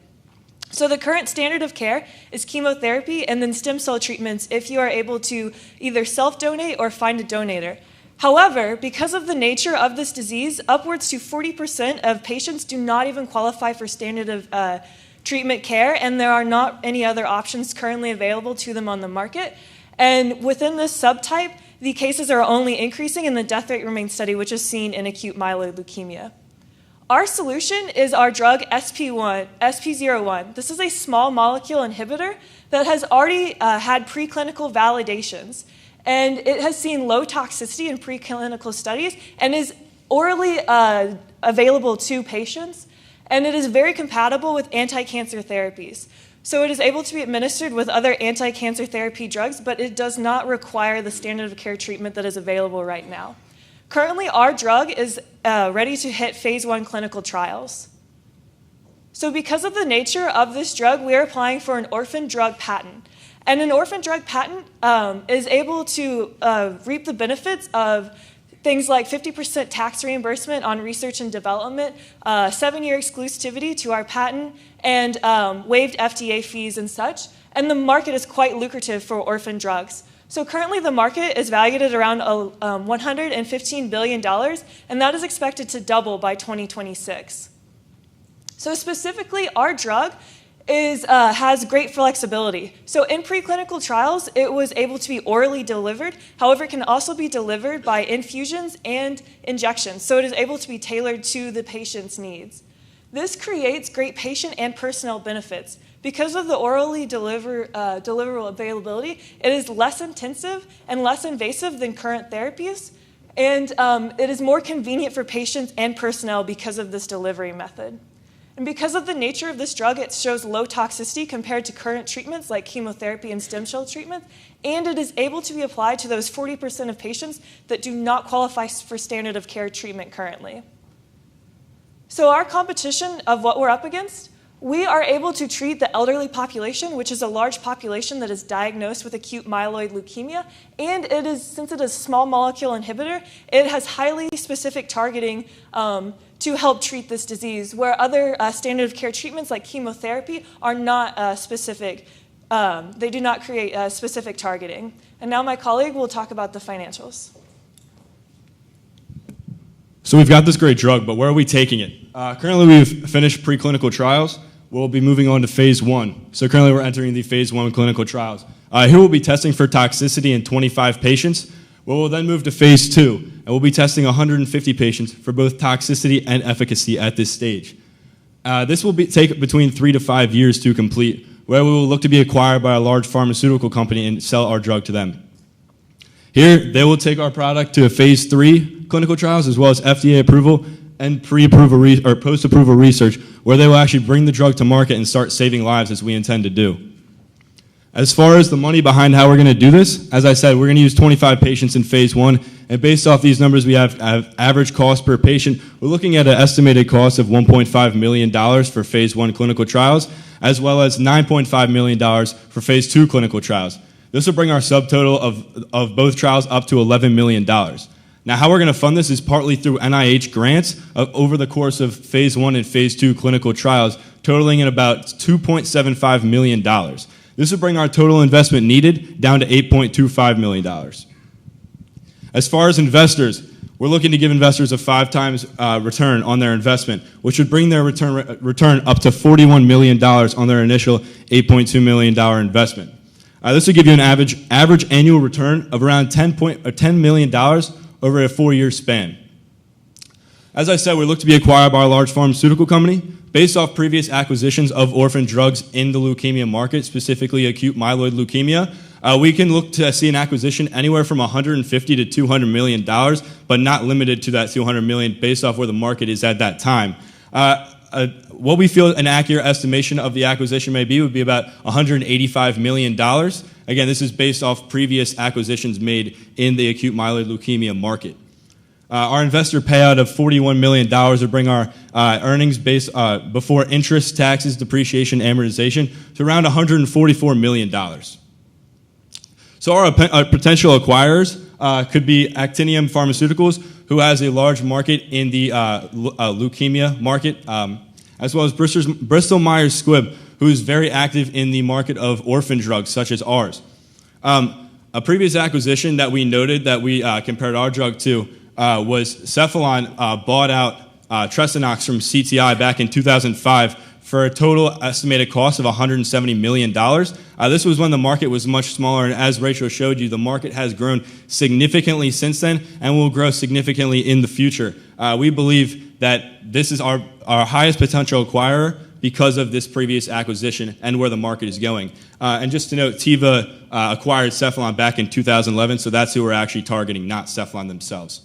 So the current standard of care is chemotherapy and then stem cell treatments if you are able to either self-donate or find a donator. However, because of the nature of this disease, upwards to 40% of patients do not even qualify for standard of treatment care, and there are not any other options currently available to them on the market. And within this subtype, the cases are only increasing and the death rate remains steady, which is seen in acute myeloid leukemia. Our solution is our drug SP01. This is a small molecule inhibitor that has already had preclinical validations. And it has seen low toxicity in preclinical studies and is orally available to patients. And it is very compatible with anti-cancer therapies. So it is able to be administered with other anti-cancer therapy drugs, but it does not require the standard of care treatment that is available right now. Currently, our drug is ready to hit phase 1 clinical trials. So because of the nature of this drug, we are applying for an orphan drug patent. And an orphan drug patent is able to reap the benefits of things like 50% tax reimbursement on research and development, 7-year exclusivity to our patent, and waived FDA fees and such. And the market is quite lucrative for orphan drugs. So currently the market is valued at around $115 billion, and that is expected to double by 2026. So specifically, our drug has great flexibility. So in preclinical trials, it was able to be orally delivered. However, it can also be delivered by infusions and injections. So it is able to be tailored to the patient's needs. This creates great patient and personnel benefits. Because of the orally deliverable availability, it is less intensive and less invasive than current therapies. And it is more convenient for patients and personnel because of this delivery method. And because of the nature of this drug, it shows low toxicity compared to current treatments like chemotherapy and stem cell treatments, and it is able to be applied to those 40% of patients that do not qualify for standard of care treatment currently. So our competition of what we're up against, we are able to treat the elderly population, which is a large population that is diagnosed with acute myeloid leukemia, and since it is a small molecule inhibitor, it has highly specific targeting to help treat this disease, where other standard of care treatments like chemotherapy are not specific. They do not create specific targeting. And now my colleague will talk about the financials. So we've got this great drug, but where are we taking it? Currently we've finished preclinical trials. We'll be moving on to phase 1. So currently we're entering the phase 1 clinical trials. Here we'll be testing for toxicity in 25 patients. We'll then move to phase 2, and we'll be testing 150 patients for both toxicity and efficacy at this stage. This will take between 3 to 5 years to complete, where we will look to be acquired by a large pharmaceutical company and sell our drug to them. Here, they will take our product to a phase 3 clinical trials, as well as FDA approval and pre-approval or post-approval research, where they will actually bring the drug to market and start saving lives as we intend to do. As far as the money behind how we're going to do this, as I said, we're going to use 25 patients in phase 1, and based off these numbers, we have average cost per patient. We're looking at an estimated cost of $1.5 million for phase 1 clinical trials, as well as $9.5 million for phase 2 clinical trials. This will bring our subtotal of both trials up to $11 million. Now, how we're going to fund this is partly through NIH grants over the course of phase 1 and phase 2 clinical trials, totaling at about $2.75 million. This would bring our total investment needed down to $8.25 million. As far as investors, we're looking to give investors a 5 times return on their investment, which would bring their return up to $41 million on their initial $8.2 million investment. This would give you an average annual return of around $10 million over a 4-year span. As I said, we look to be acquired by a large pharmaceutical company. Based off previous acquisitions of orphan drugs in the leukemia market, specifically acute myeloid leukemia, we can look to see an acquisition anywhere from $150 to $200 million, but not limited to that $200 million based off where the market is at that time. What we feel an accurate estimation of the acquisition may be would be about $185 million. Again, this is based off previous acquisitions made in the acute myeloid leukemia market. Our investor payout of $41 million would bring our earnings based before interest, taxes, depreciation, amortization to around $144 million. So our potential acquirers could be Actinium Pharmaceuticals, who has a large market in the leukemia market, as well as Bristol Myers Squibb, who is very active in the market of orphan drugs such as ours. A previous acquisition that we noted that we compared our drug to was Cephalon bought out Translational from CTI back in 2005 for a total estimated cost of $170 million. This was when the market was much smaller, and as Rachel showed you, the market has grown significantly since then and will grow significantly in the future. We believe that this is our highest potential acquirer because of this previous acquisition and where the market is going. And just to note, Teva acquired Cephalon back in 2011, so that's who we're actually targeting, not Cephalon themselves.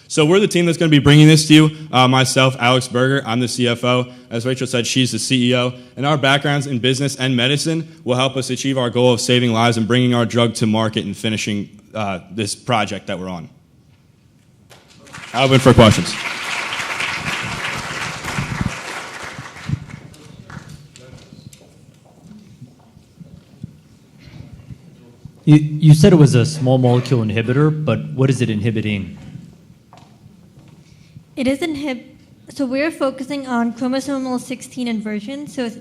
So we're the team that's going to be bringing this to you. Myself, Alex Berger, I'm the CFO. As Rachel said, she's the CEO. And our backgrounds in business and medicine will help us achieve our goal of saving lives and bringing our drug to market and finishing this project that we're on. I'll open for questions. You said it was a small molecule inhibitor, but what is it inhibiting? It is so we're focusing on chromosomal 16 inversion, so it's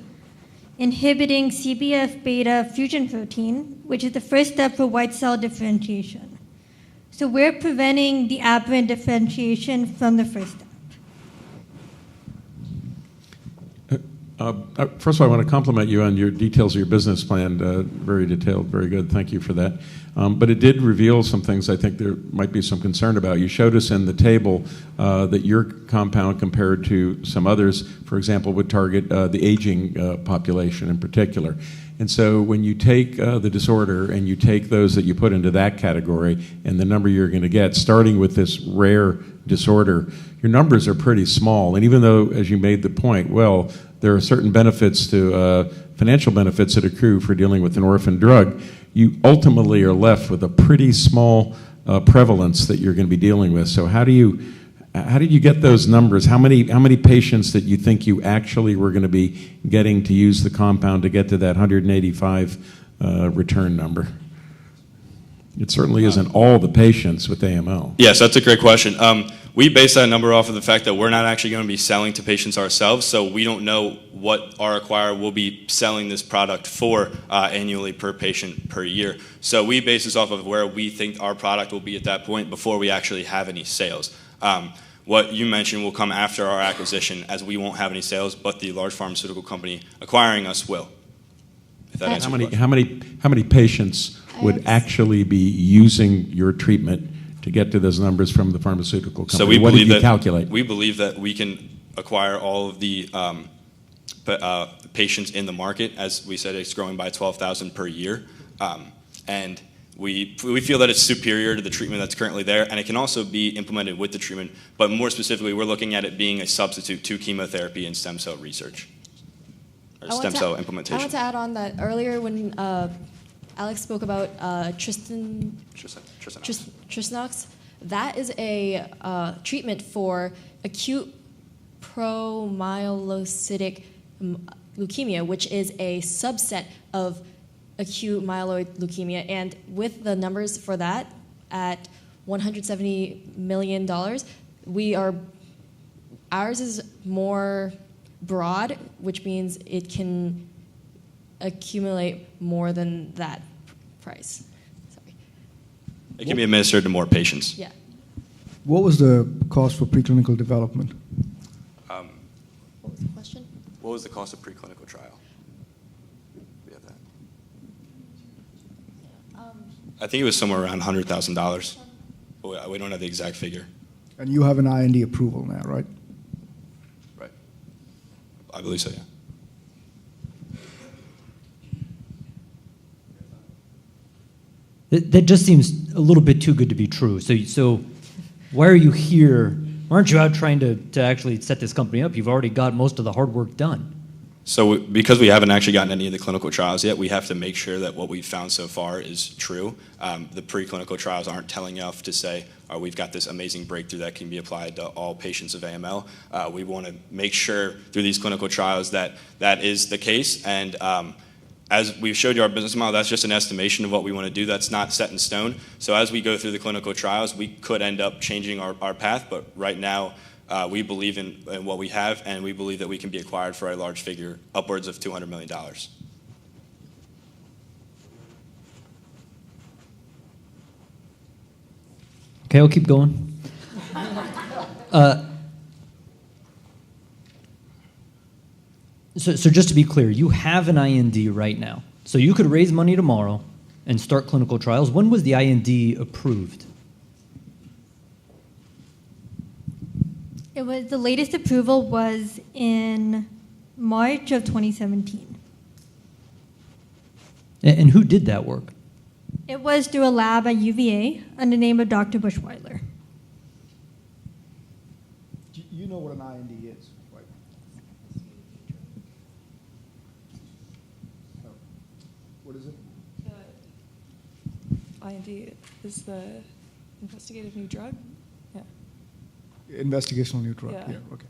inhibiting CBF beta fusion protein, which is the first step for white cell differentiation. So we're preventing the aberrant differentiation from the first step. First of all, I want to compliment you on your details of your business plan. Very detailed, very good. Thank you for that. But it did reveal some things I think there might be some concern about. You showed us in the table that your compound compared to some others, for example, would target the aging population in particular. And so when you take the disorder and you take those that you put into that category and the number you're going to get, starting with this rare disorder, your numbers are pretty small. And even though, as you made the point, well, there are certain benefits to financial benefits that accrue for dealing with an orphan drug, you ultimately are left with a pretty small prevalence that you're going to be dealing with. So how did you get those numbers? How many patients that you think you actually were going to be getting to use the compound to get to that 185 return number? It certainly isn't all the patients with AML. Yes, that's a great question. We base that number off of the fact that we're not actually going to be selling to patients ourselves, so we don't know what our acquirer will be selling this product for annually per patient per year. So we base this off of where we think our product will be at that point before we actually have any sales. What you mentioned will come after our acquisition, as we won't have any sales, but the large pharmaceutical company acquiring us will. If that answers your question. How many patients would actually be using your treatment to get to those numbers from the pharmaceutical company? So what did you calculate? We believe that we can acquire all of the patients in the market. As we said, it's growing by 12,000 per year. And we feel that it's superior to the treatment that's currently there, and it can also be implemented with the treatment. But more specifically, we're looking at it being a substitute to chemotherapy and stem cell research, or stem cell implementation. I want to add on that earlier when Alex spoke about Trisnox. That is a treatment for acute promyelocytic leukemia, which is a subset of acute myeloid leukemia. And with the numbers for that at $170 million, ours is more broad, which means it can accumulate more than that price? Sorry. It can be administered to more patients. Yeah. What was the cost for preclinical development? What was the question? What was the cost of preclinical trial? We have that. I think it was somewhere around $100,000. But we don't have the exact figure. And you have an IND approval now, right? Right. I believe so, yeah. That just seems a little bit too good to be true. So why are you here? Why aren't you out trying to actually set this company up? You've already got most of the hard work done. So because we haven't actually gotten any of the clinical trials yet, we have to make sure that what we've found so far is true. The preclinical trials aren't telling enough to say, we've got this amazing breakthrough that can be applied to all patients of AML. We want to make sure through these clinical trials that that is the case. And as we've showed you our business model, that's just an estimation of what we want to do. That's not set in stone. So as we go through the clinical trials, we could end up changing our path. But right now, we believe in what we have, and we believe that we can be acquired for a large figure, upwards of $200 million. Okay, I'll keep going. So just to be clear, you have an IND right now. So you could raise money tomorrow and start clinical trials. When was the IND approved? It was the latest approval was in March of 2017. And who did that work? It was through a lab at UVA under the name of Dr. Bushweiler. You know what an IND is, right? What is it? IND is the investigative new drug? Yeah. Investigational new drug, Yeah. okay.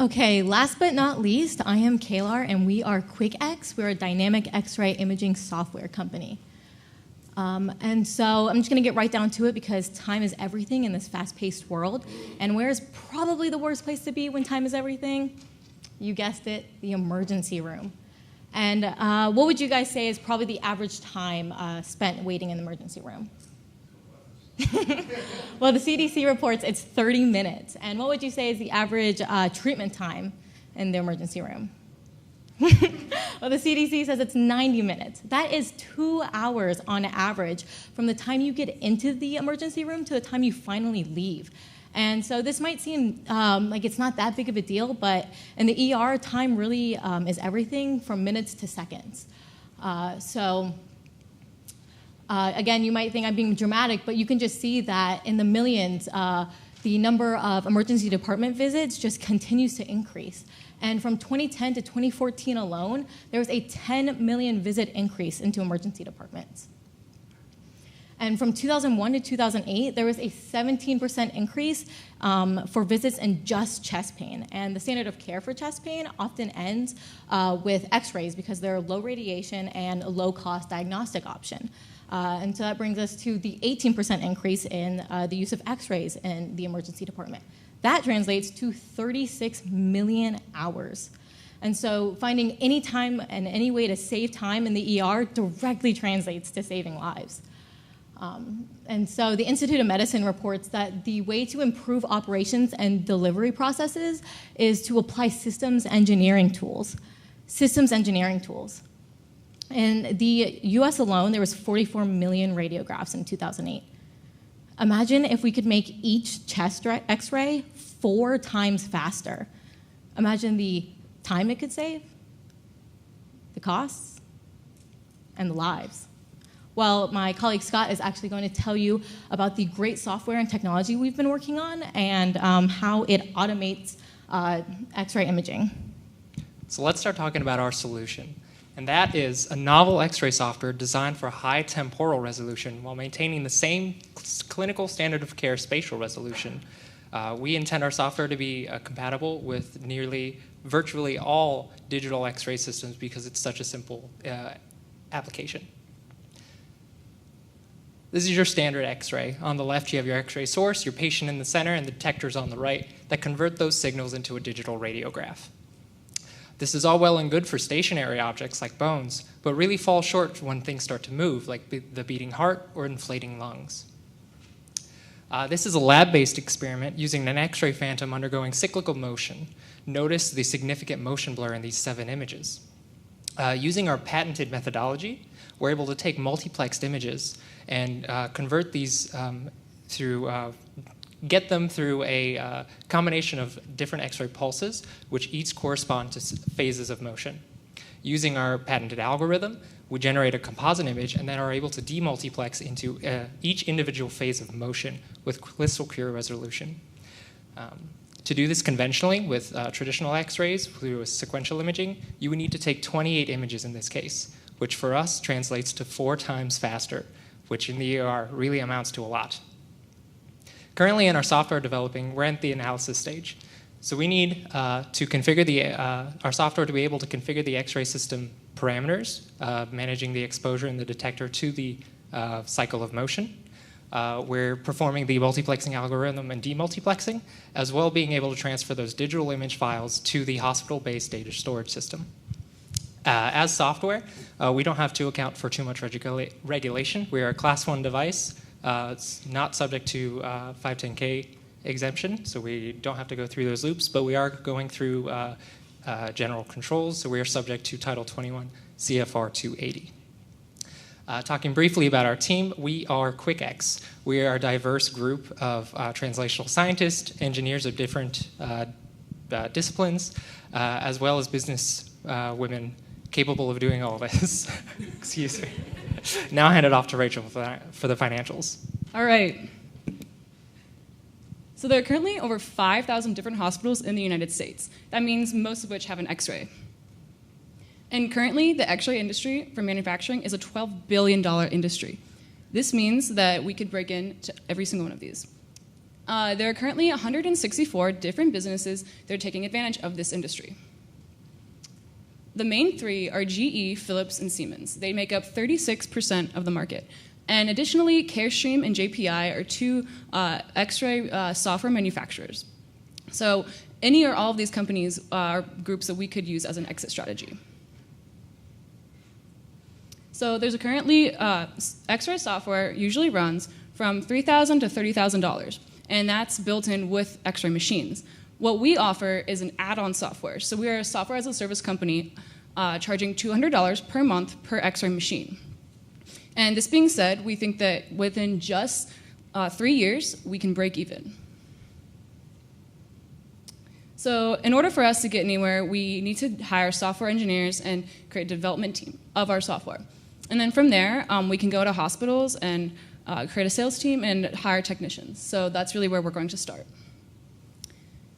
Okay, last but not least, I am Kalar, and we are QuickX. We're a dynamic X-ray imaging software company. And so I'm just going to get right down to it because time is everything in this fast-paced world. And where is probably the worst place to be when time is everything? You guessed it, the emergency room. And what would you guys say is probably the average time spent waiting in the emergency room? Well, the CDC reports it's 30 minutes. And what would you say is the average treatment time in the emergency room? Well, the CDC says it's 90 minutes. That is 2 hours on average from the time you get into the emergency room to the time you finally leave. And so this might seem like it's not that big of a deal, but in the ER, time really is everything from minutes to seconds. Again, you might think I'm being dramatic, but you can just see that in the millions, the number of emergency department visits just continues to increase. And from 2010 to 2014 alone, there was a 10 million visit increase into emergency departments. And from 2001 to 2008, there was a 17% increase for visits in just chest pain. And the standard of care for chest pain often ends with x-rays because they're low radiation and a low-cost diagnostic option. And so that brings us to the 18% increase in the use of x-rays in the emergency department. That translates to 36 million hours. And so finding any time and any way to save time in the ER directly translates to saving lives. And so the Institute of Medicine reports that the way to improve operations and delivery processes is to apply systems engineering tools. Systems engineering tools. In the US alone, there was 44 million radiographs in 2008. Imagine if we could make each chest x-ray 4 times faster. Imagine the time it could save, the costs, and the lives. Well, my colleague Scott is actually going to tell you about the great software and technology we've been working on and how it automates x-ray imaging. So let's start talking about our solution. And that is a novel x-ray software designed for high temporal resolution while maintaining the same clinical standard of care spatial resolution. We intend our software to be compatible with virtually all digital x-ray systems because it's such a simple application. This is your standard x-ray. On the left, you have your x-ray source, your patient in the center, and the detectors on the right that convert those signals into a digital radiograph. This is all well and good for stationary objects like bones, but really falls short when things start to move, like the beating heart or inflating lungs. This is a lab-based experiment using an X-ray phantom undergoing cyclical motion. Notice the significant motion blur in these 7 images. Using our patented methodology, we're able to take multiplexed images and convert these get them through a combination of different X-ray pulses, which each correspond to phases of motion. Using our patented algorithm, we generate a composite image and then are able to demultiplex into each individual phase of motion with crystal clear resolution. To do this conventionally with traditional X-rays through sequential imaging, you would need to take 28 images in this case, which for us translates to 4 times faster, which in the ER really amounts to a lot. Currently in our software developing, we're at the analysis stage. So we need to configure our software to be able to configure the X-ray system parameters, managing the exposure in the detector to the cycle of motion. We're performing the multiplexing algorithm and demultiplexing, as well being able to transfer those digital image files to the hospital-based data storage system. As software, we don't have to account for too much regulation. We are a Class 1 device. It's not subject to 510K exemption, so we don't have to go through those loops, but we are going through general controls, so we are subject to Title 21 CFR 280. Talking briefly about our team, we are QuickX. We are a diverse group of translational scientists, engineers of different disciplines, as well as business capable of doing all of this. Excuse me. Now I hand it off to Rachel for the financials. All right. So there are currently over 5,000 different hospitals in the United States. That means most of which have an X-ray. And currently, the X-ray industry for manufacturing is a $12 billion industry. This means that we could break into every single one of these. There are currently 164 different businesses that are taking advantage of this industry. The main 3 are GE, Philips, and Siemens. They make up 36% of the market. And additionally, Carestream and JPI are 2 X-ray software manufacturers. So any or all of these companies are groups that we could use as an exit strategy. So there's currently X-ray software usually runs from $3,000 to $30,000, and that's built in with X-ray machines. What we offer is an add-on software. So we are a software as a service company charging $200 per month per X-ray machine. And this being said, we think that within just 3 years, we can break even. So in order for us to get anywhere, we need to hire software engineers and create a development team of our software. And then from there, we can go to hospitals and create a sales team and hire technicians. So that's really where we're going to start.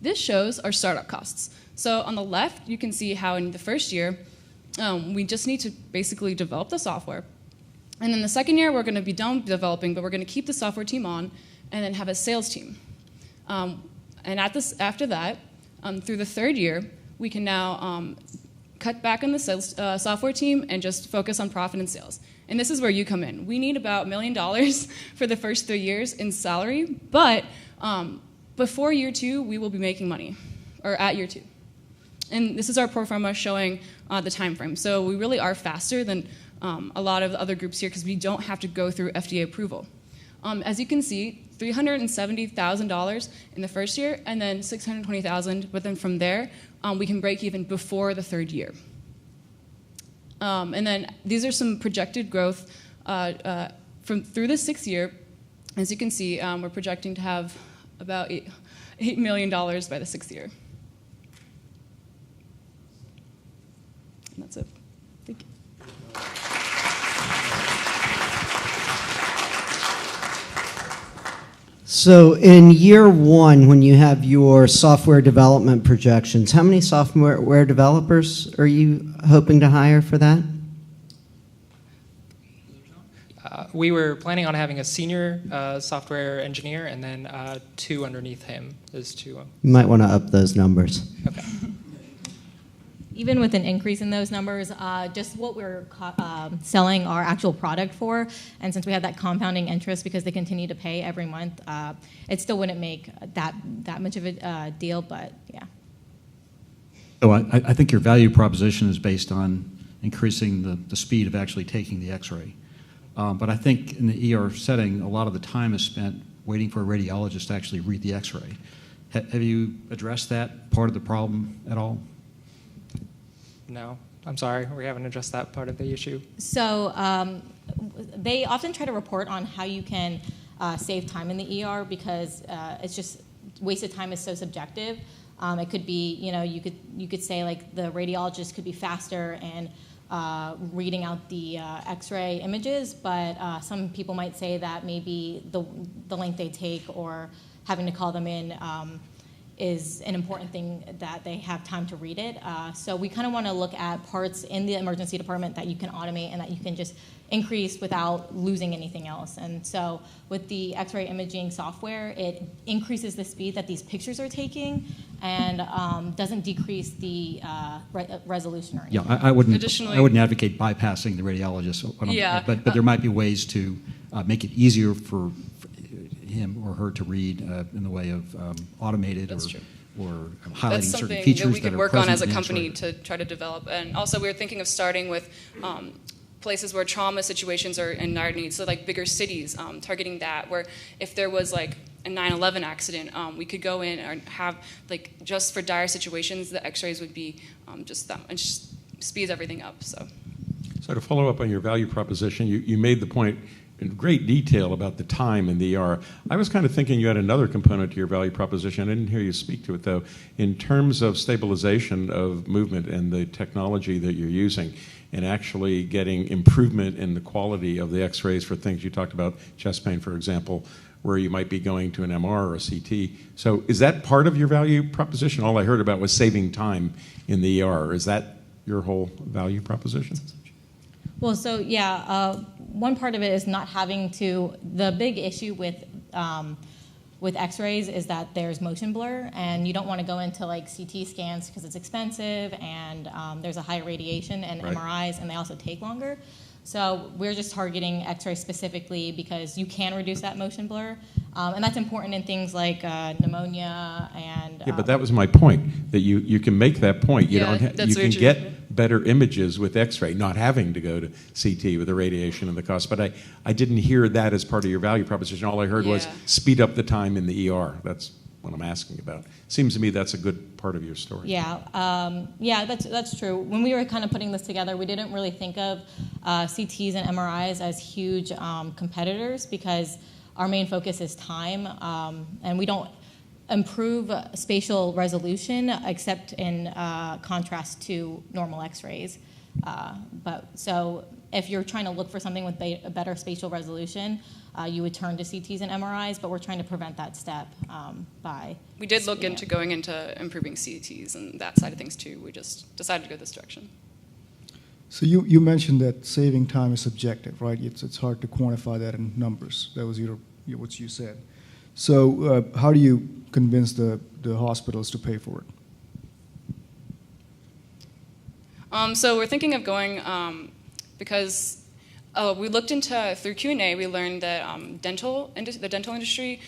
This shows our startup costs. So on the left, you can see how in the first year, we just need to basically develop the software. And then the second year, we're going to be done developing, but we're going to keep the software team on and then have a sales team. And after that, through the third year, we can now cut back on the sales, software team and just focus on profit and sales. And this is where you come in. We need about $1 million for the first 3 years in salary, but before year 2, we will be making money, or at year 2. And this is our pro forma showing the time frame. So we really are faster than a lot of the other groups here because we don't have to go through FDA approval. As you can see, $370,000 in the first year, and then $620,000. But then from there, we can break even before the third year. And then these are some projected growth through the 6th year. As you can see, we're projecting to have about $8 million by the 6th year. And that's it. Thank you. So in year one, when you have your software development projections, how many software developers are you hoping to hire for that? We were planning on having a senior software engineer and then 2 underneath him as 2. You might want to up those numbers. Okay. Even with an increase in those numbers, just what we're selling our actual product for, and since we have that compounding interest because they continue to pay every month, it still wouldn't make that much of a deal, but yeah. So I think your value proposition is based on increasing the speed of actually taking the x-ray. But I think in the ER setting, a lot of the time is spent waiting for a radiologist to actually read the x-ray. Have you addressed that part of the problem at all? No, I'm sorry, we haven't addressed that part of the issue. So they often try to report on how you can save time in the ER because it's just wasted time is so subjective. It could be, you could say like the radiologist could be faster and reading out the X-ray images, but some people might say that maybe the length they take or having to call them in is an important thing that they have time to read it. So we kind of want to look at parts in the emergency department that you can automate and that you can just increase without losing anything else. And so with the X-ray imaging software, it increases the speed that these pictures are taking and doesn't decrease the resolution or anything. Yeah, I wouldn't advocate bypassing the radiologist, but there might be ways to make it easier for him or her to read in the way of automated or highlighting That's certain something features that we could work on as a company X-ray. to try to develop. And also we were thinking of starting with places where trauma situations are in dire need, so like bigger cities, targeting that, where if there was like a 9/11 accident, we could go in and have, like, just for dire situations, the x-rays would be just that, and just speeds everything up. So to follow up on your value proposition, you made the point in great detail about the time in the ER. I was kind of thinking you had another component to your value proposition. I didn't hear you speak to it, though. In terms of stabilization of movement and the technology that you're using, and actually getting improvement in the quality of the x-rays for things you talked about, chest pain, for example, where you might be going to an MR or a CT. So is that part of your value proposition? All I heard about was saving time in the ER. Is that your whole value proposition? Well, so yeah, one part of it is not having to, the big issue with x-rays is that there's motion blur, and you don't want to go into like CT scans because it's expensive, and there's a high radiation, and Right. MRIs, and they also take longer. So we're just targeting x-rays specifically because you can reduce that motion blur, and that's important in things like pneumonia and... Yeah, but that was my point, that you can make that point. You Yeah, don't that's you very can true. get better images with X-ray, not having to go to CT with the radiation and the cost. But I didn't hear that as part of your value proposition. All I heard was Yeah. speed up the time in the ER. That's what I'm asking about. Seems to me that's a good part of your story. Yeah, that's true. When we were kind of putting this together, we didn't really think of CTs and MRIs as huge competitors because our main focus is time, and we don't improve spatial resolution except in contrast to normal X-rays. But so if you're trying to look for something with a better spatial resolution, you would turn to CTs and MRIs, but we're trying to prevent that step by... we did look into going into improving CTs and that side of things too. We just decided to go this direction. So you mentioned that saving time is subjective, right? It's hard to quantify that in numbers. That was what you said. So how do you convince the hospitals to pay for it? So we're thinking of going because we looked into, through Q&A, we learned that the dental industry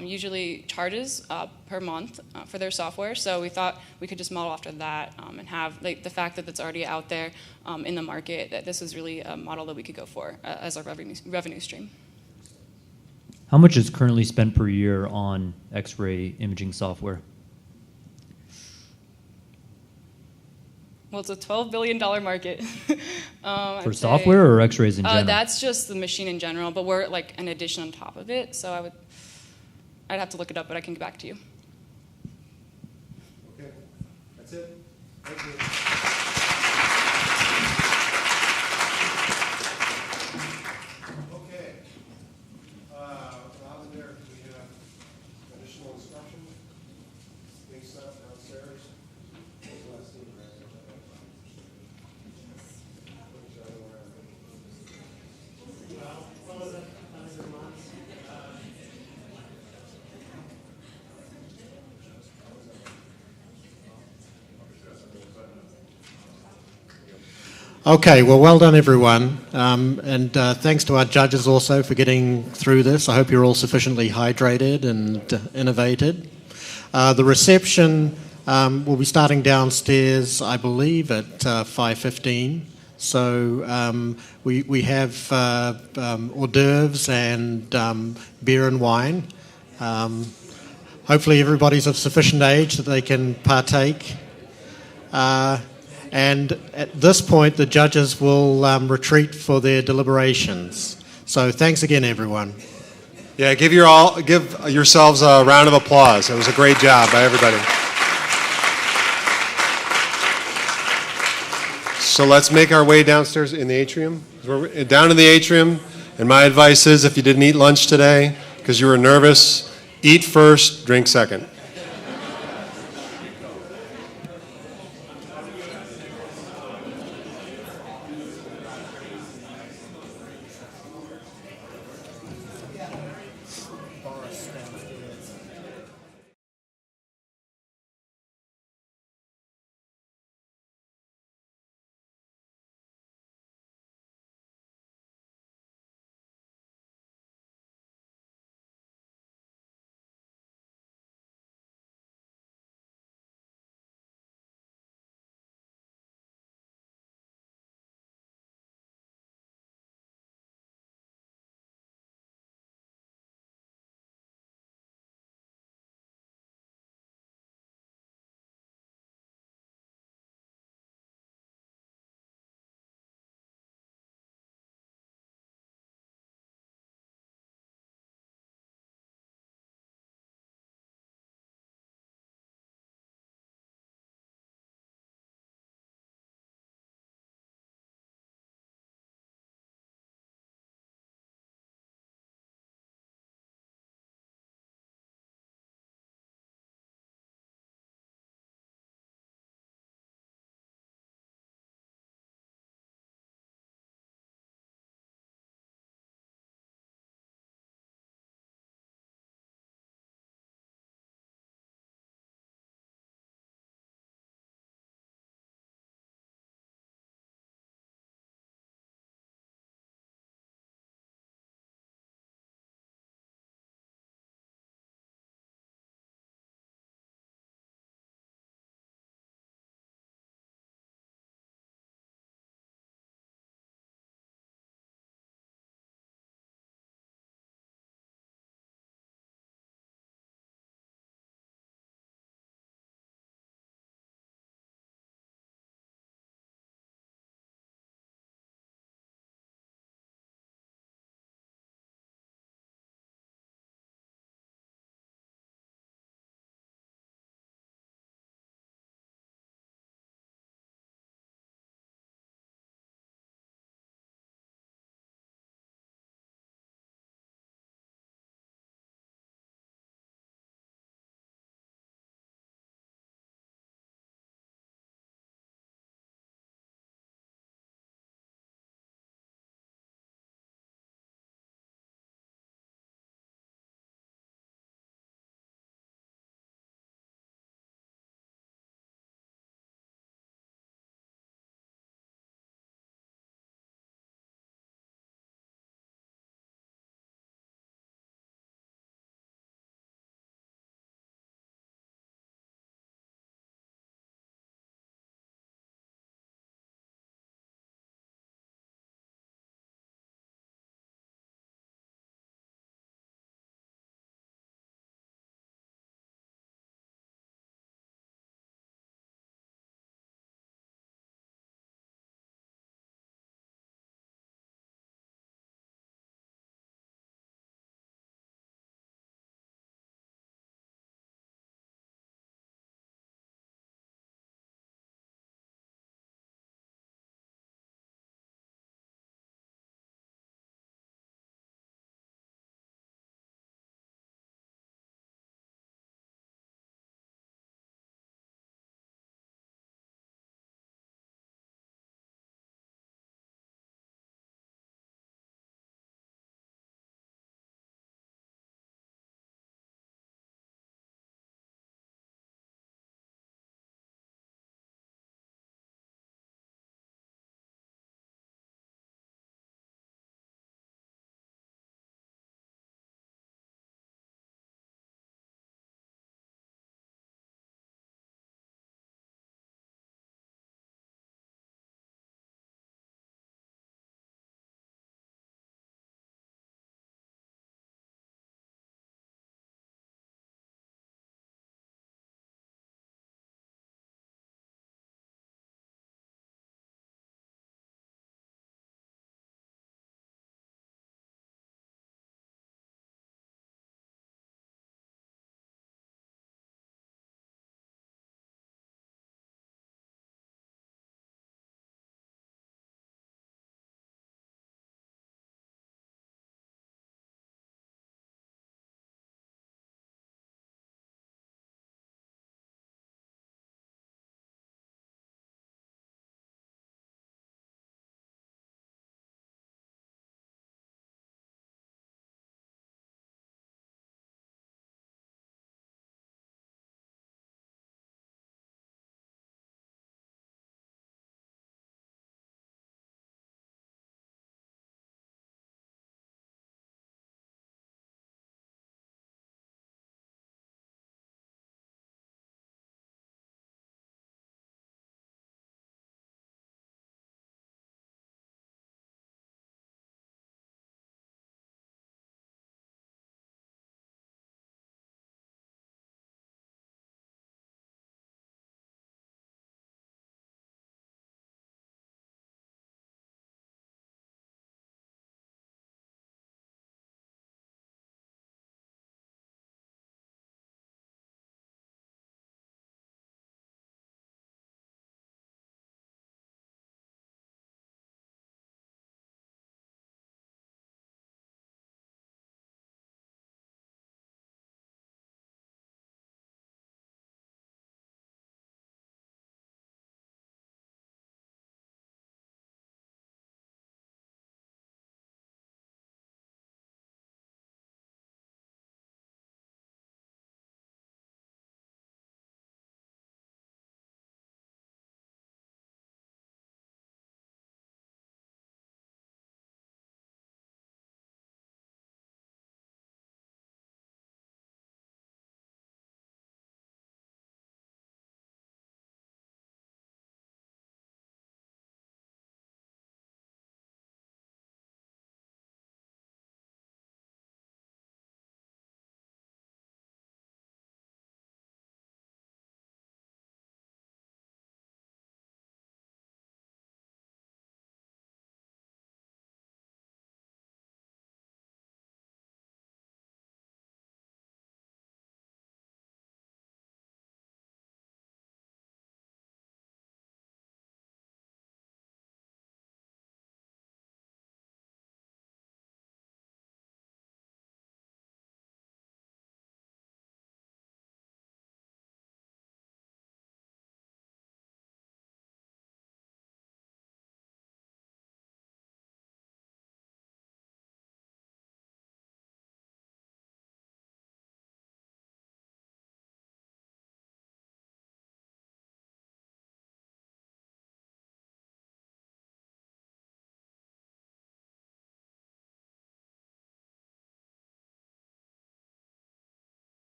usually charges per month for their software. So we thought we could just model after that and have like the fact that it's already out there in the market, that this is really a model that we could go for as our revenue stream. How much is currently spent per year on X-ray imaging software? Well, it's a $12 billion market. For software or X-rays in general? That's just the machine in general, but we're like an addition on top of it. So I'd have to look it up, but I can get back to you. Okay, that's it. Thank you. Okay. Rob and Derek, do we have additional instruction? Things set up downstairs? Okay, well done, everyone. And thanks to our judges also for getting through this. I hope you're all sufficiently hydrated and innovated. The reception will be starting downstairs, I believe, at 5:15. So we have hors d'oeuvres and beer and wine. Hopefully everybody's of sufficient age that they can partake. And at this point, the judges will retreat for their deliberations. So thanks again, everyone. Yeah, give yourselves a round of applause. It was a great job by everybody. So let's make our way downstairs in the atrium. We're down in the atrium, and my advice is if you didn't eat lunch today because you were nervous, eat first, drink second.